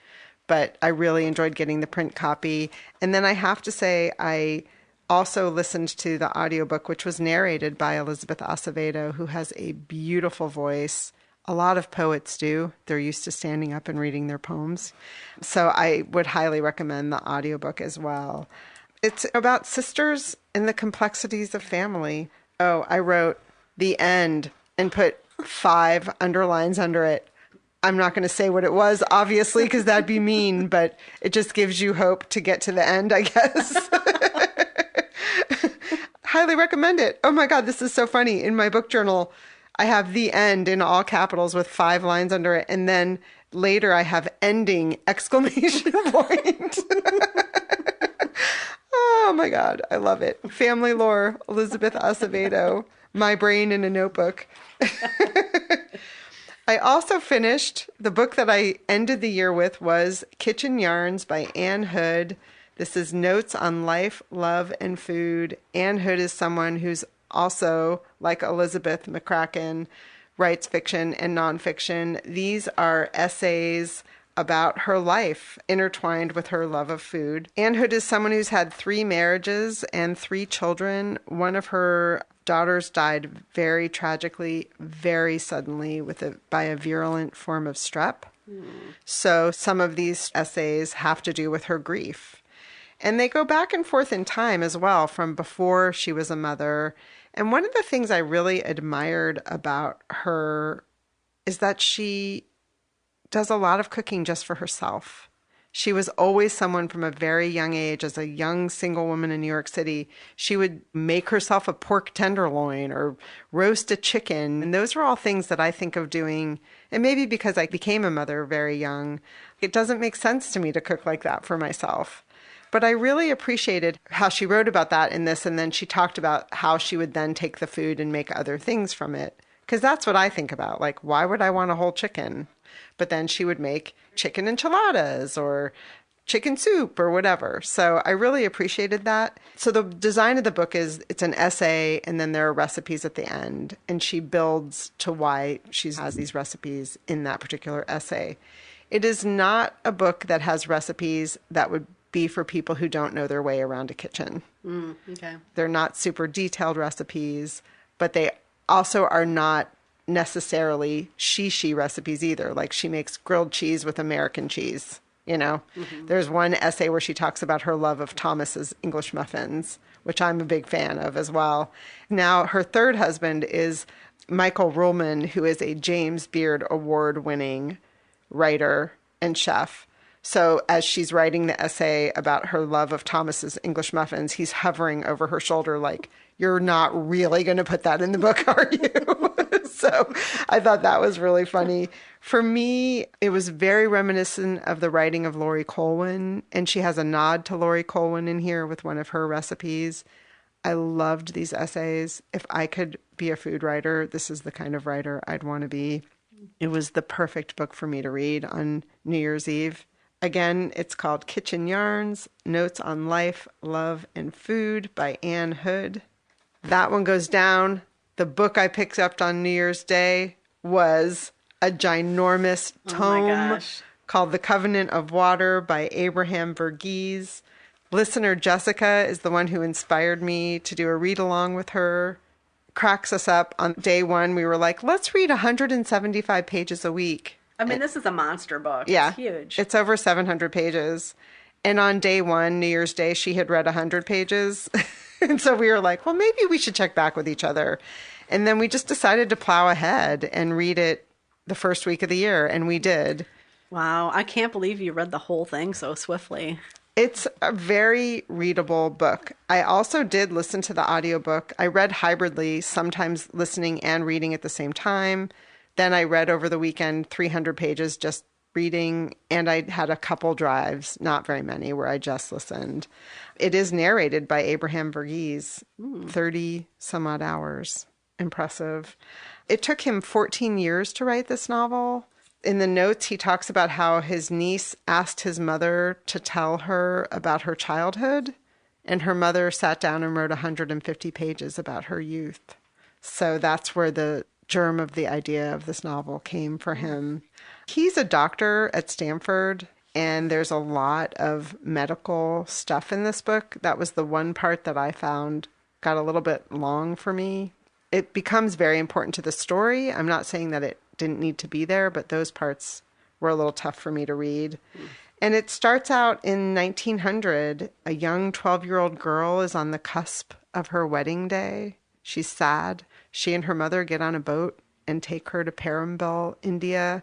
but I really enjoyed getting the print copy. And then I have to say, I also listened to the audiobook, which was narrated by Elizabeth Acevedo, who has a beautiful voice. A lot of poets do. They're used to standing up and reading their poems. So I would highly recommend the audiobook as well. It's about sisters and the complexities of family. Oh, I wrote the end and put 5 underlines under it. I'm not going to say what it was, obviously, because that'd be mean, but it just gives you hope to get to the end, I guess. Highly recommend it. Oh my God, this is so funny. In my book journal, I have the end in all capitals with 5 lines under it. And then later I have ending exclamation point. Oh my God. I love it. Family Lore, Elizabeth Acevedo, my brain in a notebook. I also finished the book that I ended the year with was Kitchen Yarns by Anne Hood. This is Notes on Life, Love, and Food. Anne Hood is someone who's also, like Elizabeth McCracken, writes fiction and nonfiction. These are essays about her life intertwined with her love of food. Anne Hood is someone who's had 3 marriages and 3 children. One of her daughters died very tragically, very suddenly by a virulent form of strep. So some of these essays have to do with her grief. And they go back and forth in time as well, from before she was a mother. And one of the things I really admired about her is that she does a lot of cooking just for herself. She was always someone from a very young age, as a young single woman in New York City, she would make herself a pork tenderloin or roast a chicken. And those are all things that I think of doing. And maybe because I became a mother very young, it doesn't make sense to me to cook like that for myself. But I really appreciated how she wrote about that in this. And then she talked about how she would then take the food and make other things from it. Because that's what I think about. Like, why would I want a whole chicken? But then she would make chicken enchiladas or chicken soup or whatever. So I really appreciated that. So the design of the book is it's an essay and then there are recipes at the end. And she builds to why she has these recipes in that particular essay. It is not a book that has recipes that would be for people who don't know their way around a kitchen. Okay. They're not super detailed recipes, but they also are not necessarily she recipes either. Like she makes grilled cheese with American cheese. You know, there's one essay where she talks about her love of Thomas's English muffins, which I'm a big fan of as well. Now, her third husband is Michael Ruhlman, who is a James Beard Award-winning writer and chef. So as she's writing the essay about her love of Thomas's English muffins, he's hovering over her shoulder like, you're not really going to put that in the book, are you? So I thought that was really funny. For me, it was very reminiscent of the writing of Laurie Colwin, and she has a nod to Laurie Colwin in here with one of her recipes. I loved these essays. If I could be a food writer, this is the kind of writer I'd want to be. It was the perfect book for me to read on New Year's Eve. Again, it's called Kitchen Yarns, Notes on Life, Love, and Food by Anne Hood. That one goes down. The book I picked up on New Year's Day was a ginormous tome called The Covenant of Water by Abraham Verghese. Listener Jessica is the one who inspired me to do a read-along with her. Cracks us up. On day one, we were like, let's read 175 pages a week. I mean, this is a monster book. Yeah. It's huge. It's over 700 pages. And on day one, New Year's Day, she had read 100 pages. And so we were like, well, maybe we should check back with each other. And then we just decided to plow ahead and read it the first week of the year. And we did. Wow. I can't believe you read the whole thing so swiftly. It's a very readable book. I also did listen to the audiobook. I read hybridly, sometimes listening and reading at the same time. Then I read over the weekend 300 pages just reading, and I had a couple drives, not very many, where I just listened. It is narrated by Abraham Verghese, 30 some odd hours. Impressive. It took him 14 years to write this novel. In the notes, he talks about how his niece asked his mother to tell her about her childhood, and her mother sat down and wrote 150 pages about her youth. So that's where the germ of the idea of this novel came for him. He's a doctor at Stanford, and there's a lot of medical stuff in this book. That was the one part that I found got a little bit long for me. It becomes very important to the story. I'm not saying that it didn't need to be there, but those parts were a little tough for me to read. And it starts out in 1900. A young 12-year-old girl is on the cusp of her wedding day. She's sad. She and her mother get on a boat and take her to Perambul, India,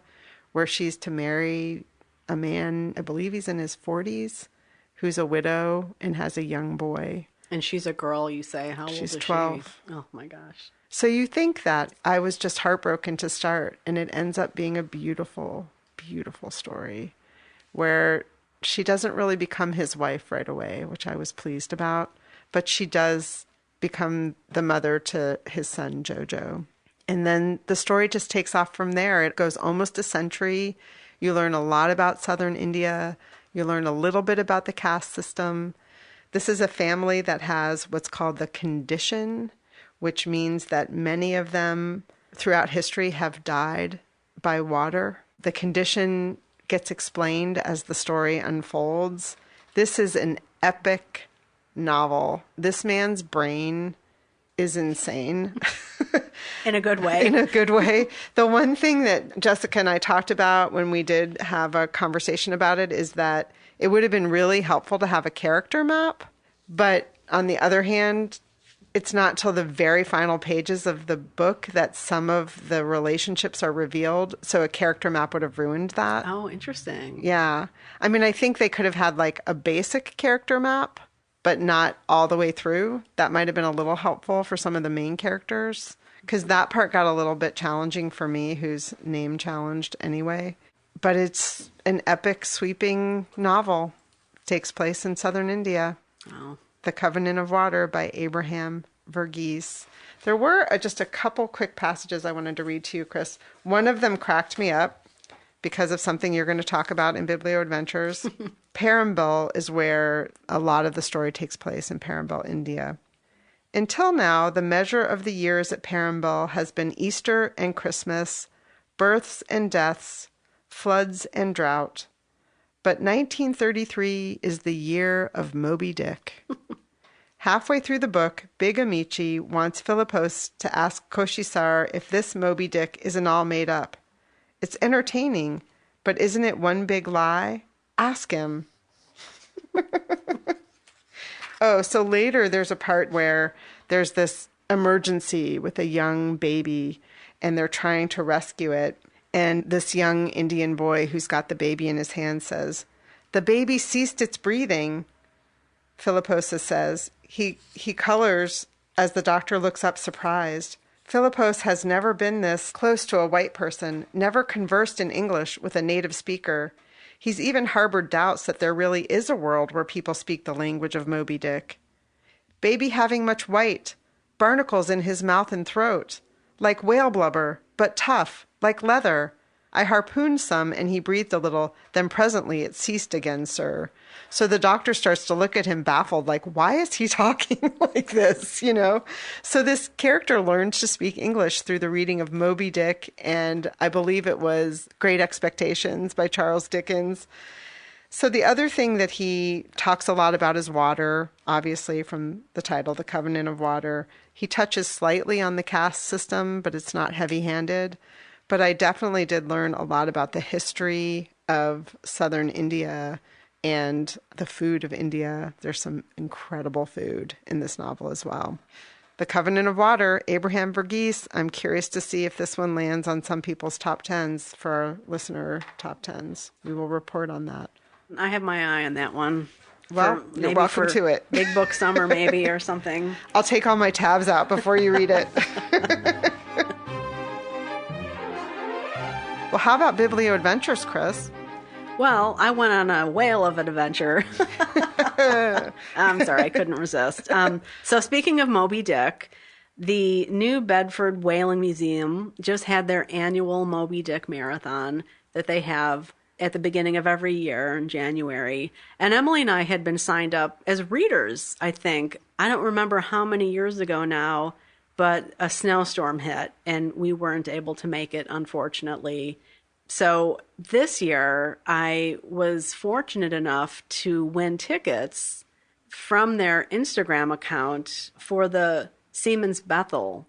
where she's to marry a man, I believe he's in his 40s, who's a widow and has a young boy. And she's a girl, you say. How old is she? She's 12. Oh, my gosh. So you think that I was just heartbroken to start, and it ends up being a beautiful, beautiful story where she doesn't really become his wife right away, which I was pleased about, but she does become the mother to his son, Jojo. And then the story just takes off from there. It goes almost a century. You learn a lot about southern India. You learn a little bit about the caste system. This is a family that has what's called the condition, which means that many of them throughout history have died by water. The condition gets explained as the story unfolds. This is an epic novel. This man's brain is insane. In a good way. In a good way. The one thing that Jessica and I talked about when we did have a conversation about it is that it would have been really helpful to have a character map. But on the other hand, it's not till the very final pages of the book that some of the relationships are revealed. So a character map would have ruined that. Oh, interesting. Yeah. I mean, I think they could have had like a basic character map, but not all the way through. That might have been a little helpful for some of the main characters, because that part got a little bit challenging for me, who's name challenged anyway. But it's an epic, sweeping novel. It takes place in southern India. Oh. The Covenant of Water by Abraham Verghese. There were just a couple quick passages I wanted to read to you, Chris. One of them cracked me up because of something you're going to talk about in Biblio Adventures. Perambul is where a lot of the story takes place, in Perambul, India. Until now, the measure of the years at Perambul has been Easter and Christmas, births and deaths, floods and drought. But 1933 is the year of Moby-Dick. Halfway through the book, Big Amici wants Philippos to ask Koshisar if this Moby-Dick isn't all made up. It's entertaining, but isn't it one big lie? Ask him. Oh, so later there's a part where there's this emergency with a young baby and they're trying to rescue it. And this young Indian boy who's got the baby in his hand says, "The baby ceased its breathing." Philipposa says. He colors as the doctor looks up surprised. Philippos has never been this close to a white person, never conversed in English with a native speaker. He's even harbored doubts that there really is a world where people speak the language of Moby-Dick. Baby having much white, barnacles in his mouth and throat, like whale blubber, but tough, like leather. I harpooned some, and he breathed a little. Then presently it ceased again, sir. So the doctor starts to look at him baffled, like, why is he talking like this, you know? So this character learns to speak English through the reading of Moby Dick, and I believe it was Great Expectations by Charles Dickens. So the other thing that he talks a lot about is water, obviously from the title, The Covenant of Water. He touches slightly on the caste system, but it's not heavy-handed. But I definitely did learn a lot about the history of southern India and the food of India. There's some incredible food in this novel as well. The Covenant of Water, Abraham Verghese. I'm curious to see if this one lands on some people's top 10s for our listener top 10s. We will report on that. I have my eye on that one. Well, you're welcome to it. Big Book Summer maybe or something. I'll take all my tabs out before you read it. Well, how about Biblio Adventures, Chris? Well, I went on a whale of an adventure. I'm sorry, I couldn't resist. So speaking of Moby Dick, the new Bedford Whaling Museum just had their annual Moby-Dick Marathon that they have at the beginning of every year in January. And Emily and I had been signed up as readers, I think. I don't remember how many years ago now, but a snowstorm hit and we weren't able to make it, unfortunately. So this year I was fortunate enough to win tickets from their Instagram account for the Seamen's Bethel.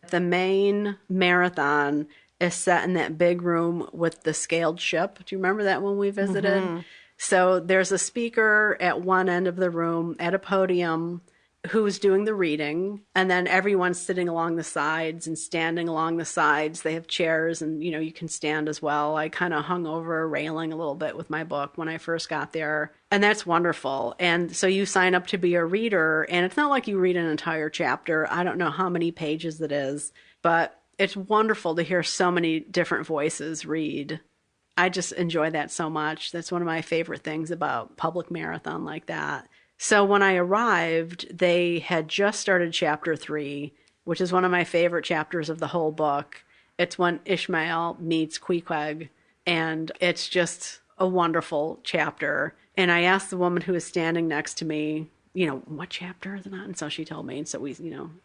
The main marathon is set in that big room with the scaled ship. Do you remember that one we visited? Mm-hmm. So there's a speaker at one end of the room at a podium who's doing the reading, and then everyone's sitting along the sides and standing along the sides. They have chairs, and you can stand as well. I kind of hung over a railing a little bit with my book when I first got there, and that's wonderful. And so you sign up to be a reader, and it's not like you read an entire chapter. I don't know how many pages it is, but it's wonderful to hear so many different voices read. I just enjoy that so much. That's one of my favorite things about public marathon like that. So when I arrived, they had just started chapter 3, which is one of my favorite chapters of the whole book. It's when Ishmael meets Queequeg, and it's just a wonderful chapter. And I asked the woman who was standing next to me, what chapter is it on? And so she told me, and so we,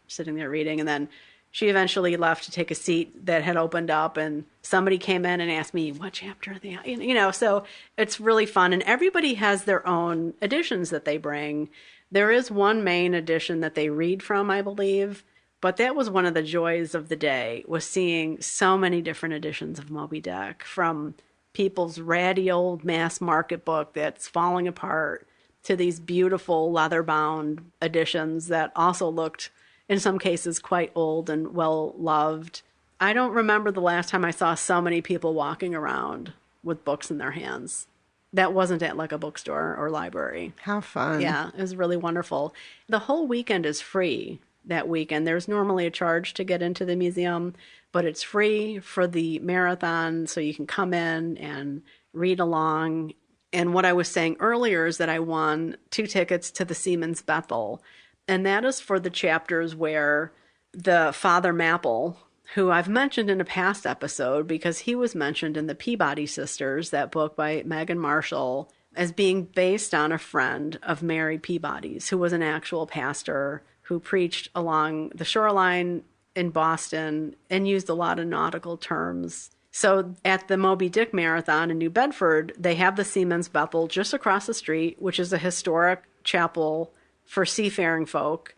sitting there reading, and then she eventually left to take a seat that had opened up, and somebody came in and asked me, what chapter are they on? So it's really fun. And everybody has their own editions that they bring. There is one main edition that they read from, I believe. But that was one of the joys of the day, was seeing so many different editions of Moby Dick, from people's ratty old mass market book that's falling apart to these beautiful leather-bound editions that also looked, in some cases, quite old and well-loved. I don't remember the last time I saw so many people walking around with books in their hands. That wasn't at like a bookstore or library. How fun. Yeah, it was really wonderful. The whole weekend is free that weekend. There's normally a charge to get into the museum, but it's free for the marathon, so you can come in and read along. And what I was saying earlier is that I won 2 tickets to the Seamen's Bethel. And that is for the chapters where the Father Mapple, who I've mentioned in a past episode because he was mentioned in the Peabody Sisters, that book by Megan Marshall, as being based on a friend of Mary Peabody's, who was an actual pastor who preached along the shoreline in Boston and used a lot of nautical terms. So at the Moby-Dick Marathon in New Bedford, they have the Seamen's Bethel just across the street, which is a historic chapel for seafaring folk.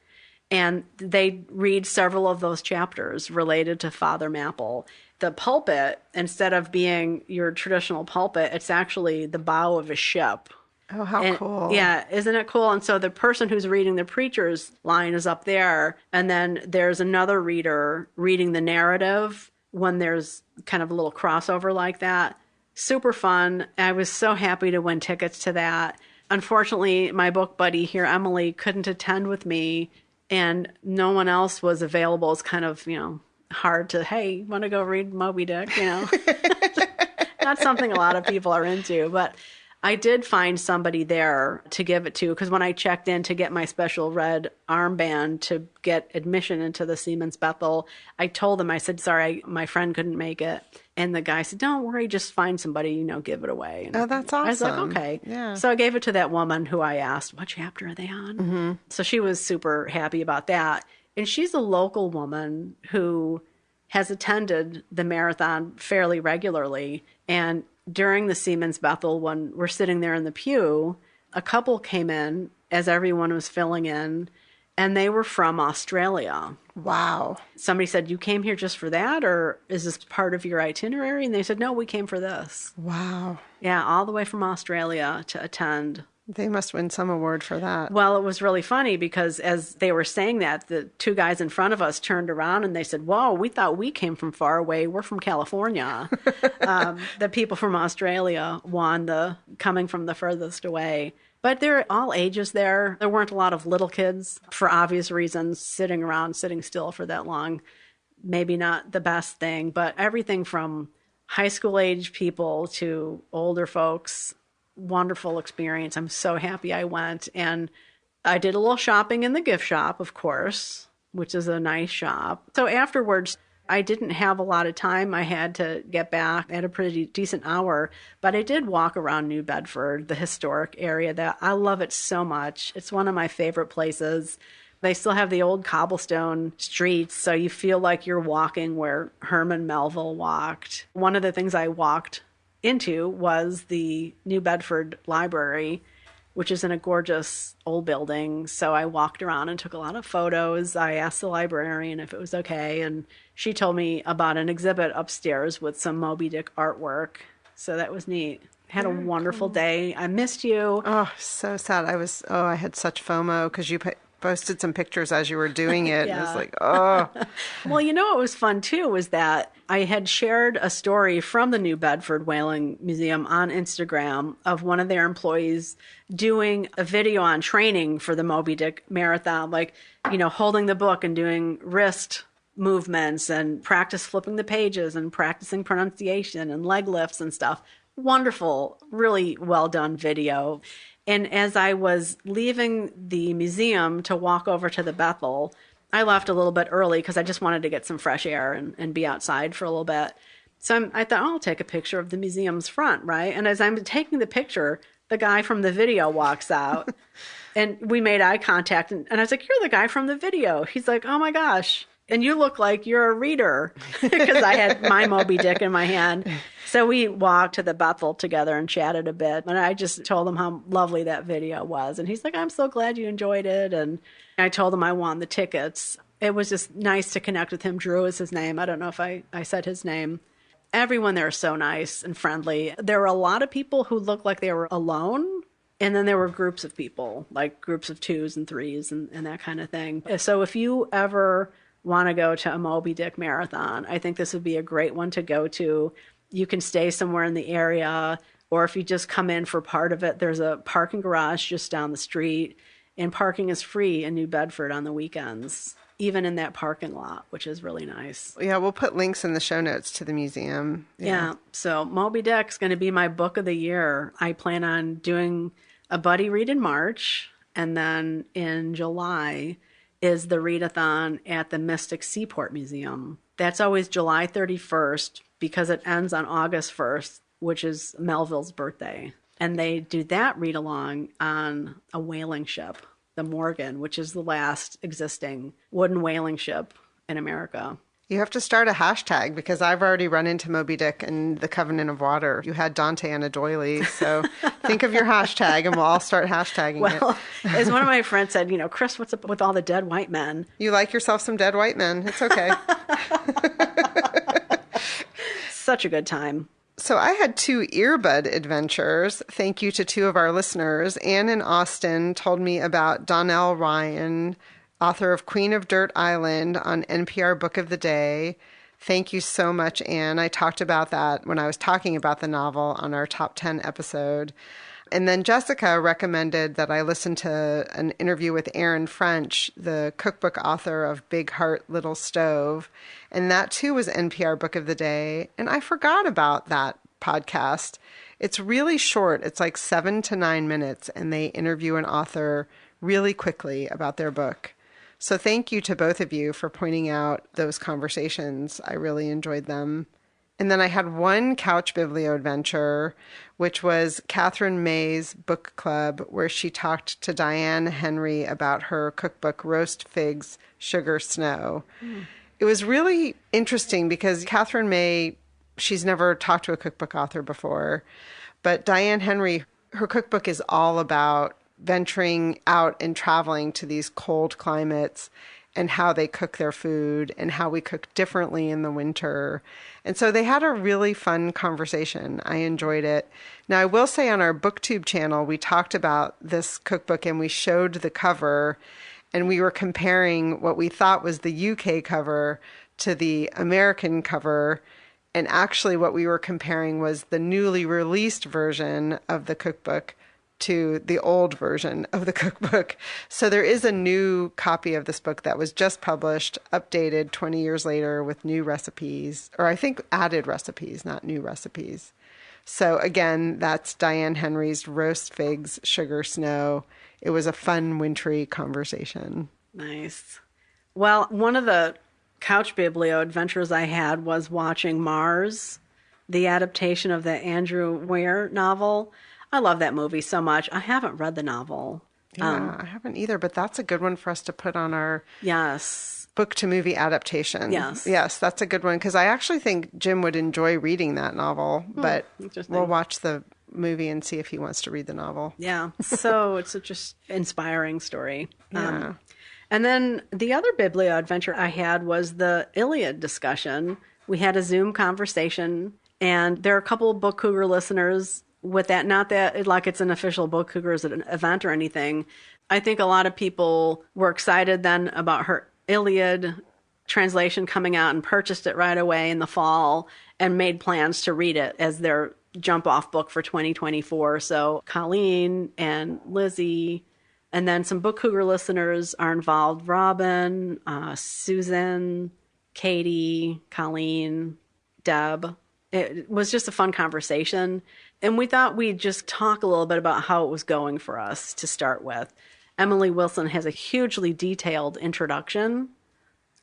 And they read several of those chapters related to Father Mapple. The pulpit, instead of being your traditional pulpit, it's actually the bow of a ship. Oh, how cool. Yeah, isn't it cool? And so the person who's reading the preacher's line is up there, and then there's another reader reading the narrative when there's kind of a little crossover like that. Super fun. I was so happy to win tickets to that. Unfortunately, my book buddy here, Emily, couldn't attend with me, and no one else was available. It's kind of, hard to, hey, want to go read Moby-Dick, Not something a lot of people are into, but I did find somebody there to give it to, because when I checked in to get my special red armband to get admission into the Siemens Bethel, I told them, I said, sorry, my friend couldn't make it. And the guy said, don't worry, just find somebody, give it away. And oh, that's awesome. I was like, okay. Yeah. So I gave it to that woman who I asked, what chapter are they on? Mm-hmm. So she was super happy about that. And she's a local woman who has attended the marathon fairly regularly. And during the Siemens Bethel, when we're sitting there in the pew, a couple came in as everyone was filling in, and they were from Australia. Wow. Somebody said, you came here just for that, or is this part of your itinerary? And they said, no, we came for this. Wow. Yeah, all the way from Australia to attend. They must win some award for that. Well, it was really funny because as they were saying that, the two guys in front of us turned around and they said, whoa, we thought we came from far away. We're from California. The people from Australia won the coming from the furthest away. But they're all ages there. There weren't a lot of little kids, for obvious reasons, sitting around, sitting still for that long. Maybe not the best thing, but everything from high school age people to older folks. Wonderful experience. I'm so happy I went. And I did a little shopping in the gift shop, of course, which is a nice shop. So afterwards, I didn't have a lot of time. I had to get back at a pretty decent hour, but I did walk around New Bedford, the historic area that I love it so much. It's one of my favorite places. They still have the old cobblestone streets, so you feel like you're walking where Herman Melville walked. One of the things I walked into was the New Bedford Library, which is in a gorgeous old building. So I walked around and took a lot of photos. I asked the librarian if it was okay, and she told me about an exhibit upstairs with some Moby-Dick artwork. So that was neat. Had a wonderful day. I missed you. Oh, so sad. I had such FOMO because you posted some pictures as you were doing it. Yeah. And it was like, oh. Well, what was fun too was that I had shared a story from the New Bedford Whaling Museum on Instagram of one of their employees doing a video on training for the Moby-Dick Marathon, like, holding the book and doing wrist movements and practice flipping the pages and practicing pronunciation and leg lifts and stuff. Wonderful, really well done video. And as I was leaving the museum to walk over to the Bethel, I left a little bit early because I just wanted to get some fresh air and be outside for a little bit. So I thought, I'll take a picture of the museum's front, right? And as I'm taking the picture, the guy from the video walks out. And we made eye contact. And I was like, you're the guy from the video. He's like, oh my gosh. And you look like you're a reader, because I had my Moby-Dick in my hand. So we walked to the Bethel together and chatted a bit. And I just told him how lovely that video was. And he's like, I'm so glad you enjoyed it. And I told him I won the tickets. It was just nice to connect with him. Drew is his name. I don't know if I said his name. Everyone there is so nice and friendly. There were a lot of people who looked like they were alone. And then there were groups of people, like groups of 2s and 3s and that kind of thing. So if you ever want to go to a Moby-Dick Marathon, I think this would be a great one to go to. You can stay somewhere in the area, or if you just come in for part of it, there's a parking garage just down the street, and parking is free in New Bedford on the weekends, even in that parking lot, which is really nice. Yeah, we'll put links in the show notes to the museum. Yeah, so Moby-Dick's going to be my book of the year. I plan on doing a buddy read in March, and then in July is the readathon at the Mystic Seaport Museum. That's always July 31st because it ends on August 1st, which is Melville's birthday. And they do that read-along on a whaling ship, the Morgan, which is the last existing wooden whaling ship in America. You have to start a hashtag because I've already run into Moby-Dick and the Covenant of Water. You had Dante and a doily. So think of your hashtag and we'll all start hashtagging it. Well, as one of my friends said, Chris, what's up with all the dead white men? You like yourself some dead white men. It's okay. Such a good time. So I had 2 earbud adventures. Thank you to 2 of our listeners. Anne in Austin told me about Donnell Ryan, author of Queen of Dirt Island, on NPR Book of the Day. Thank you so much, Anne. I talked about that when I was talking about the novel on our Top 10 episode. And then Jessica recommended that I listen to an interview with Erin French, the cookbook author of Big Heart, Little Stove. And that too was NPR Book of the Day. And I forgot about that podcast. It's really short. It's like 7 to 9 minutes. And they interview an author really quickly about their book. So thank you to both of you for pointing out those conversations. I really enjoyed them. And then I had one couch biblio adventure, which was Catherine May's book club, where she talked to Diane Henry about her cookbook, Roast Figs, Sugar Snow. It was really interesting because Catherine May, she's never talked to a cookbook author before, but Diane Henry, her cookbook is all about venturing out and traveling to these cold climates and how they cook their food and how we cook differently in the winter. And so they had a really fun conversation. I enjoyed it. Now, I will say on our BookTube channel, we talked about this cookbook and we showed the cover and we were comparing what we thought was the UK cover to the American cover. And actually what we were comparing was the newly released version of the cookbook to the old version of the cookbook. So there is a new copy of this book that was just published, updated 20 years later with new recipes, or I think added recipes, not new recipes. So again, that's Diane Henry's Roast Figs, Sugar Snow. It was a fun, wintry conversation. Nice. Well, one of the couch biblio adventures I had was watching Mars, the adaptation of the Andrew Weir novel. I love that movie so much. I haven't read the novel. Yeah, I haven't either, but that's a good one for us to put on our book to movie adaptation. Yes, that's a good one because I actually think Jim would enjoy reading that novel, but we'll watch the movie and see if he wants to read the novel. Yeah, so it's such an inspiring story. Yeah. And then the other biblio adventure I had was the Iliad discussion. We had a Zoom conversation, and there are a couple of Book Cougar listeners with that. Not that like it's an official Book Cougars event or anything. I think a lot of people were excited then about her Iliad translation coming out and purchased it right away in the fall and made plans to read it as their jump off book for 2024. So Colleen and Lizzie, and then some Book Cougar listeners are involved. Robin, Susan, Katie, Colleen, Deb. It was just a fun conversation. And we thought we'd just talk a little bit about how it was going for us to start with. Emily Wilson has a hugely detailed introduction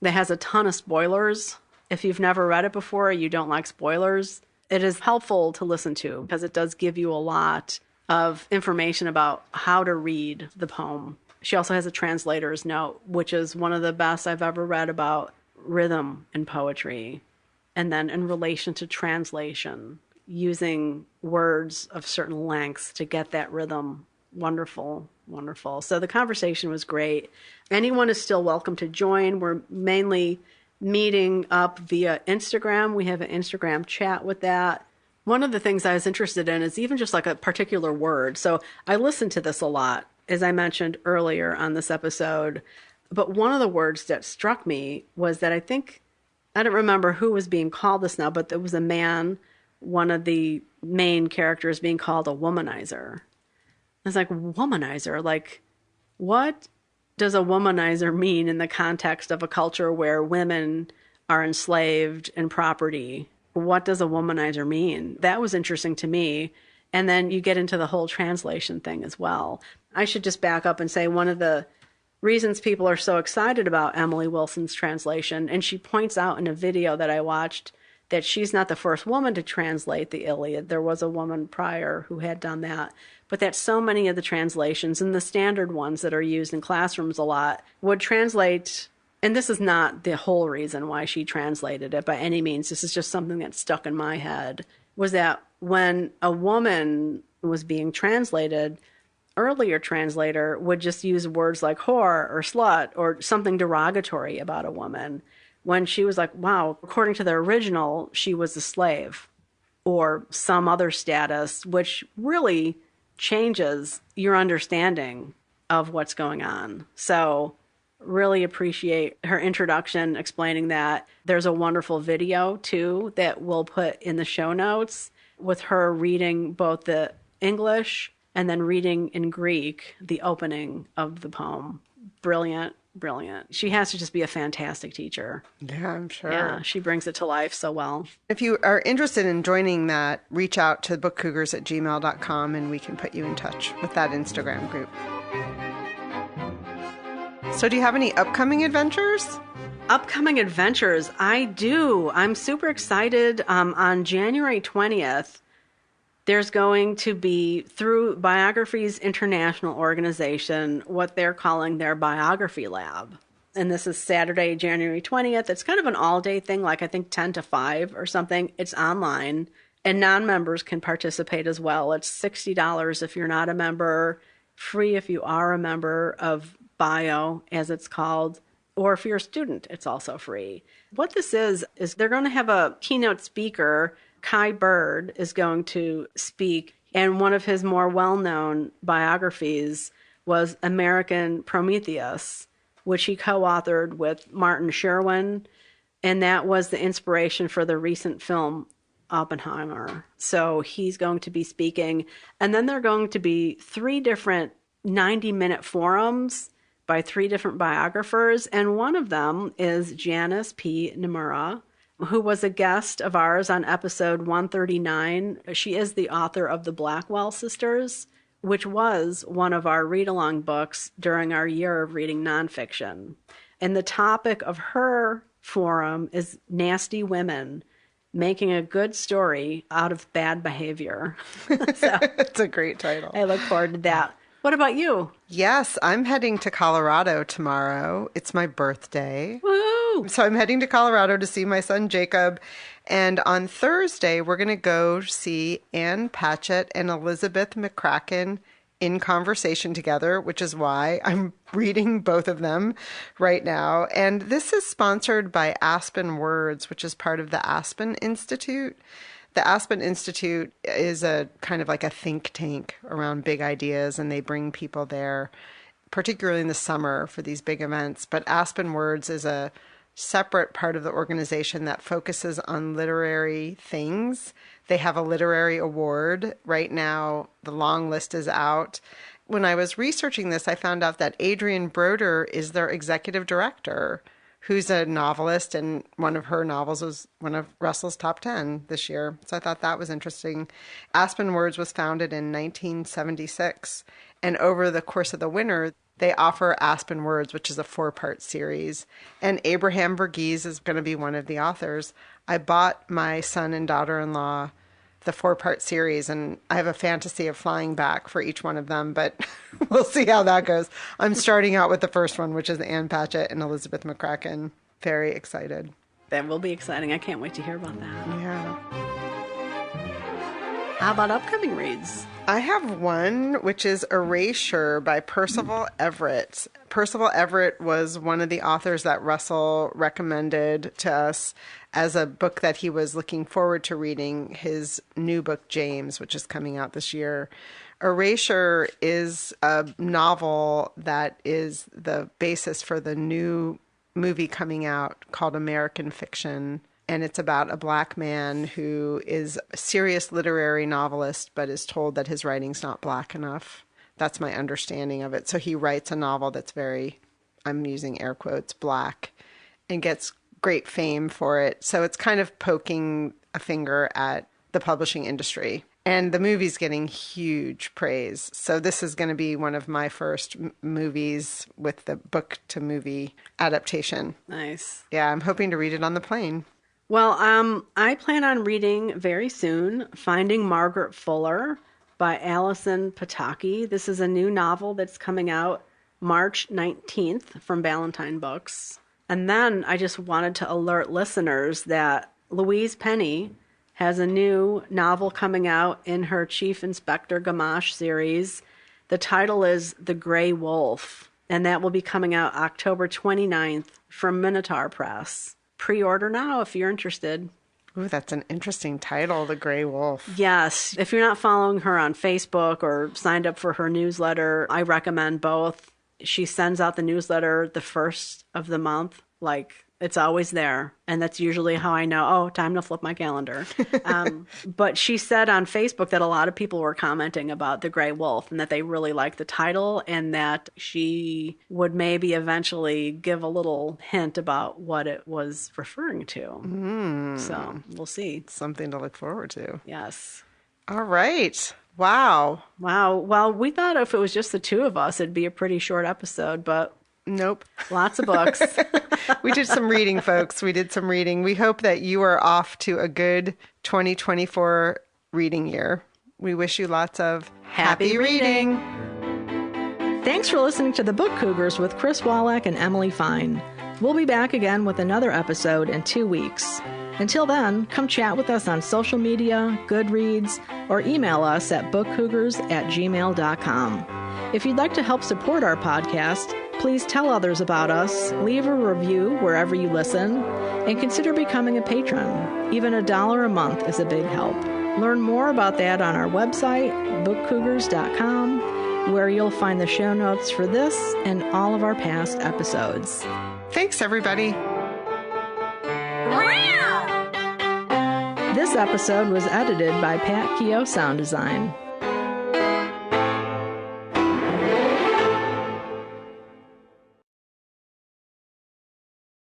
that has a ton of spoilers. If you've never read it before, you don't like spoilers, it is helpful to listen to because it does give you a lot of information about how to read the poem. She also has a translator's note, which is one of the best I've ever read about rhythm in poetry. And then in relation to translation, using words of certain lengths to get that rhythm. Wonderful, wonderful. So the conversation was great. Anyone is still welcome to join. We're mainly meeting up via Instagram. We have an Instagram chat with that. One of the things I was interested in is even just like a particular word. So I listened to this a lot, as I mentioned earlier on this episode. But one of the words that struck me was that I don't remember who was being called this now, but there was a man, one of the main characters being called a womanizer. I was like, womanizer? Like, what does a womanizer mean in the context of a culture where women are enslaved and property? What does a womanizer mean? That was interesting to me. And then you get into the whole translation thing as well. I should just back up and say one of the reasons people are so excited about Emily Wilson's translation, and she points out in a video that I watched that she's not the first woman to translate the Iliad. There was a woman prior who had done that. But that so many of the translations, and the standard ones that are used in classrooms a lot, would translate and this is not the whole reason why she translated it by any means. This is just something that stuck in my head, was that when a woman was being translated, earlier translator would just use words like whore or slut or something derogatory about a woman, when she was like, wow, according to the original, she was a slave or some other status, which really changes your understanding of what's going on. So really appreciate her introduction explaining that. There's a wonderful video too that we'll put in the show notes with her reading both the English and then reading in Greek the opening of the poem. Brilliant, brilliant. She has to just be a fantastic teacher. Yeah, I'm sure. Yeah, she brings it to life so well. If you are interested in joining that, reach out to bookcougars@gmail.com and we can put you in touch with that Instagram group. So do you have any upcoming adventures? Upcoming adventures, I do. I'm super excited. On January 20th, there's going to be, through Biographies International Organization, what they're calling their Biography Lab. And this is Saturday, January 20th. It's kind of an all-day thing, like I think 10 to 5 or something. It's online, and non-members can participate as well. It's $60 if you're not a member, free if you are a member of Bio, as it's called, or if you're a student, it's also free. What this is they're going to have a keynote speaker. Kai Bird is going to speak, and one of his more well-known biographies was American Prometheus, which he co-authored with Martin Sherwin, and that was the inspiration for the recent film Oppenheimer. So he's going to be speaking, and then there are going to be 3 different 90-minute forums by 3 different biographers, and one of them is Janice P. Nomura, who was a guest of ours on episode 139. She is the author of The Blackwell Sisters, which was one of our read-along books during our year of reading nonfiction. And the topic of her forum is nasty women making a good story out of bad behavior. So It's a great title. I look forward to that. What about you? Yes, I'm heading to Colorado tomorrow. It's my birthday. Woo! So I'm heading to Colorado to see my son Jacob. And on Thursday, we're going to go see Anne Patchett and Elizabeth McCracken in conversation together, which is why I'm reading both of them right now. And this is sponsored by Aspen Words, which is part of the Aspen Institute. The Aspen Institute is a kind of like a think tank around big ideas, and they bring people there, particularly in the summer for these big events. But Aspen Words is a separate part of the organization that focuses on literary things. They have a literary award. Right now, the long list is out. When I was researching this, I found out that Adrienne Broder is their executive director, who's a novelist, and one of her novels was one of Russell's top 10 this year. So I thought that was interesting. Aspen Words was founded in 1976, and over the course of the winter, they offer Aspen Words, which is a 4-part series. And Abraham Verghese is going to be one of the authors. I bought my son and daughter-in-law the 4-part series, and I have a fantasy of flying back for each one of them, but we'll see how that goes. I'm starting out with the first one, which is Anne Patchett and Elizabeth McCracken. Very excited. That will be exciting. I can't wait to hear about that. Yeah. How about upcoming reads? I have one, which is Erasure by Percival Everett. Percival Everett was one of the authors that Russell recommended to us as a book that he was looking forward to reading, his new book, James, which is coming out this year. Erasure is a novel that is the basis for the new movie coming out called American Fiction. And it's about a Black man who is a serious literary novelist, but is told that his writing's not Black enough. That's my understanding of it. So he writes a novel that's very, I'm using air quotes, Black, and gets great fame for it. So it's kind of poking a finger at the publishing industry. And the movie's getting huge praise. So this is going to be one of my first movies with the book to movie adaptation. Nice. Yeah, I'm hoping to read it on the plane. Well, I plan on reading very soon Finding Margaret Fuller by Alison Pataki. This is a new novel that's coming out March 19th from Ballantine Books. And then I just wanted to alert listeners that Louise Penny has a new novel coming out in her Chief Inspector Gamache series. The title is The Gray Wolf, and that will be coming out October 29th from Minotaur Press. Pre-order now if you're interested. Ooh, that's an interesting title, The Gray Wolf. Yes. If you're not following her on Facebook or signed up for her newsletter, I recommend both. She sends out the newsletter the first of the month. Like, it's always there. And that's usually how I know, oh, time to flip my calendar. But she said on Facebook that a lot of people were commenting about The Gray Wolf and that they really liked the title and that she would maybe eventually give a little hint about what it was referring to. So we'll see. Something to look forward to. Yes. All right. Wow. Well, we thought if it was just the two of us, it'd be a pretty short episode, but nope. Lots of books. We did some reading, folks. We did some reading. We hope that you are off to a good 2024 reading year. We wish you lots of happy reading. Thanks for listening to The Book Cougars with Chris Wallach and Emily Fine. We'll be back again with another episode in 2 weeks. Until then, come chat with us on social media, Goodreads, or email us at bookcougars@gmail.com. If you'd like to help support our podcast, please tell others about us, leave a review wherever you listen, and consider becoming a patron. Even $1 a month is a big help. Learn more about that on our website, bookcougars.com, where you'll find the show notes for this and all of our past episodes. Thanks, everybody. This episode was edited by Pat Keogh Sound Design.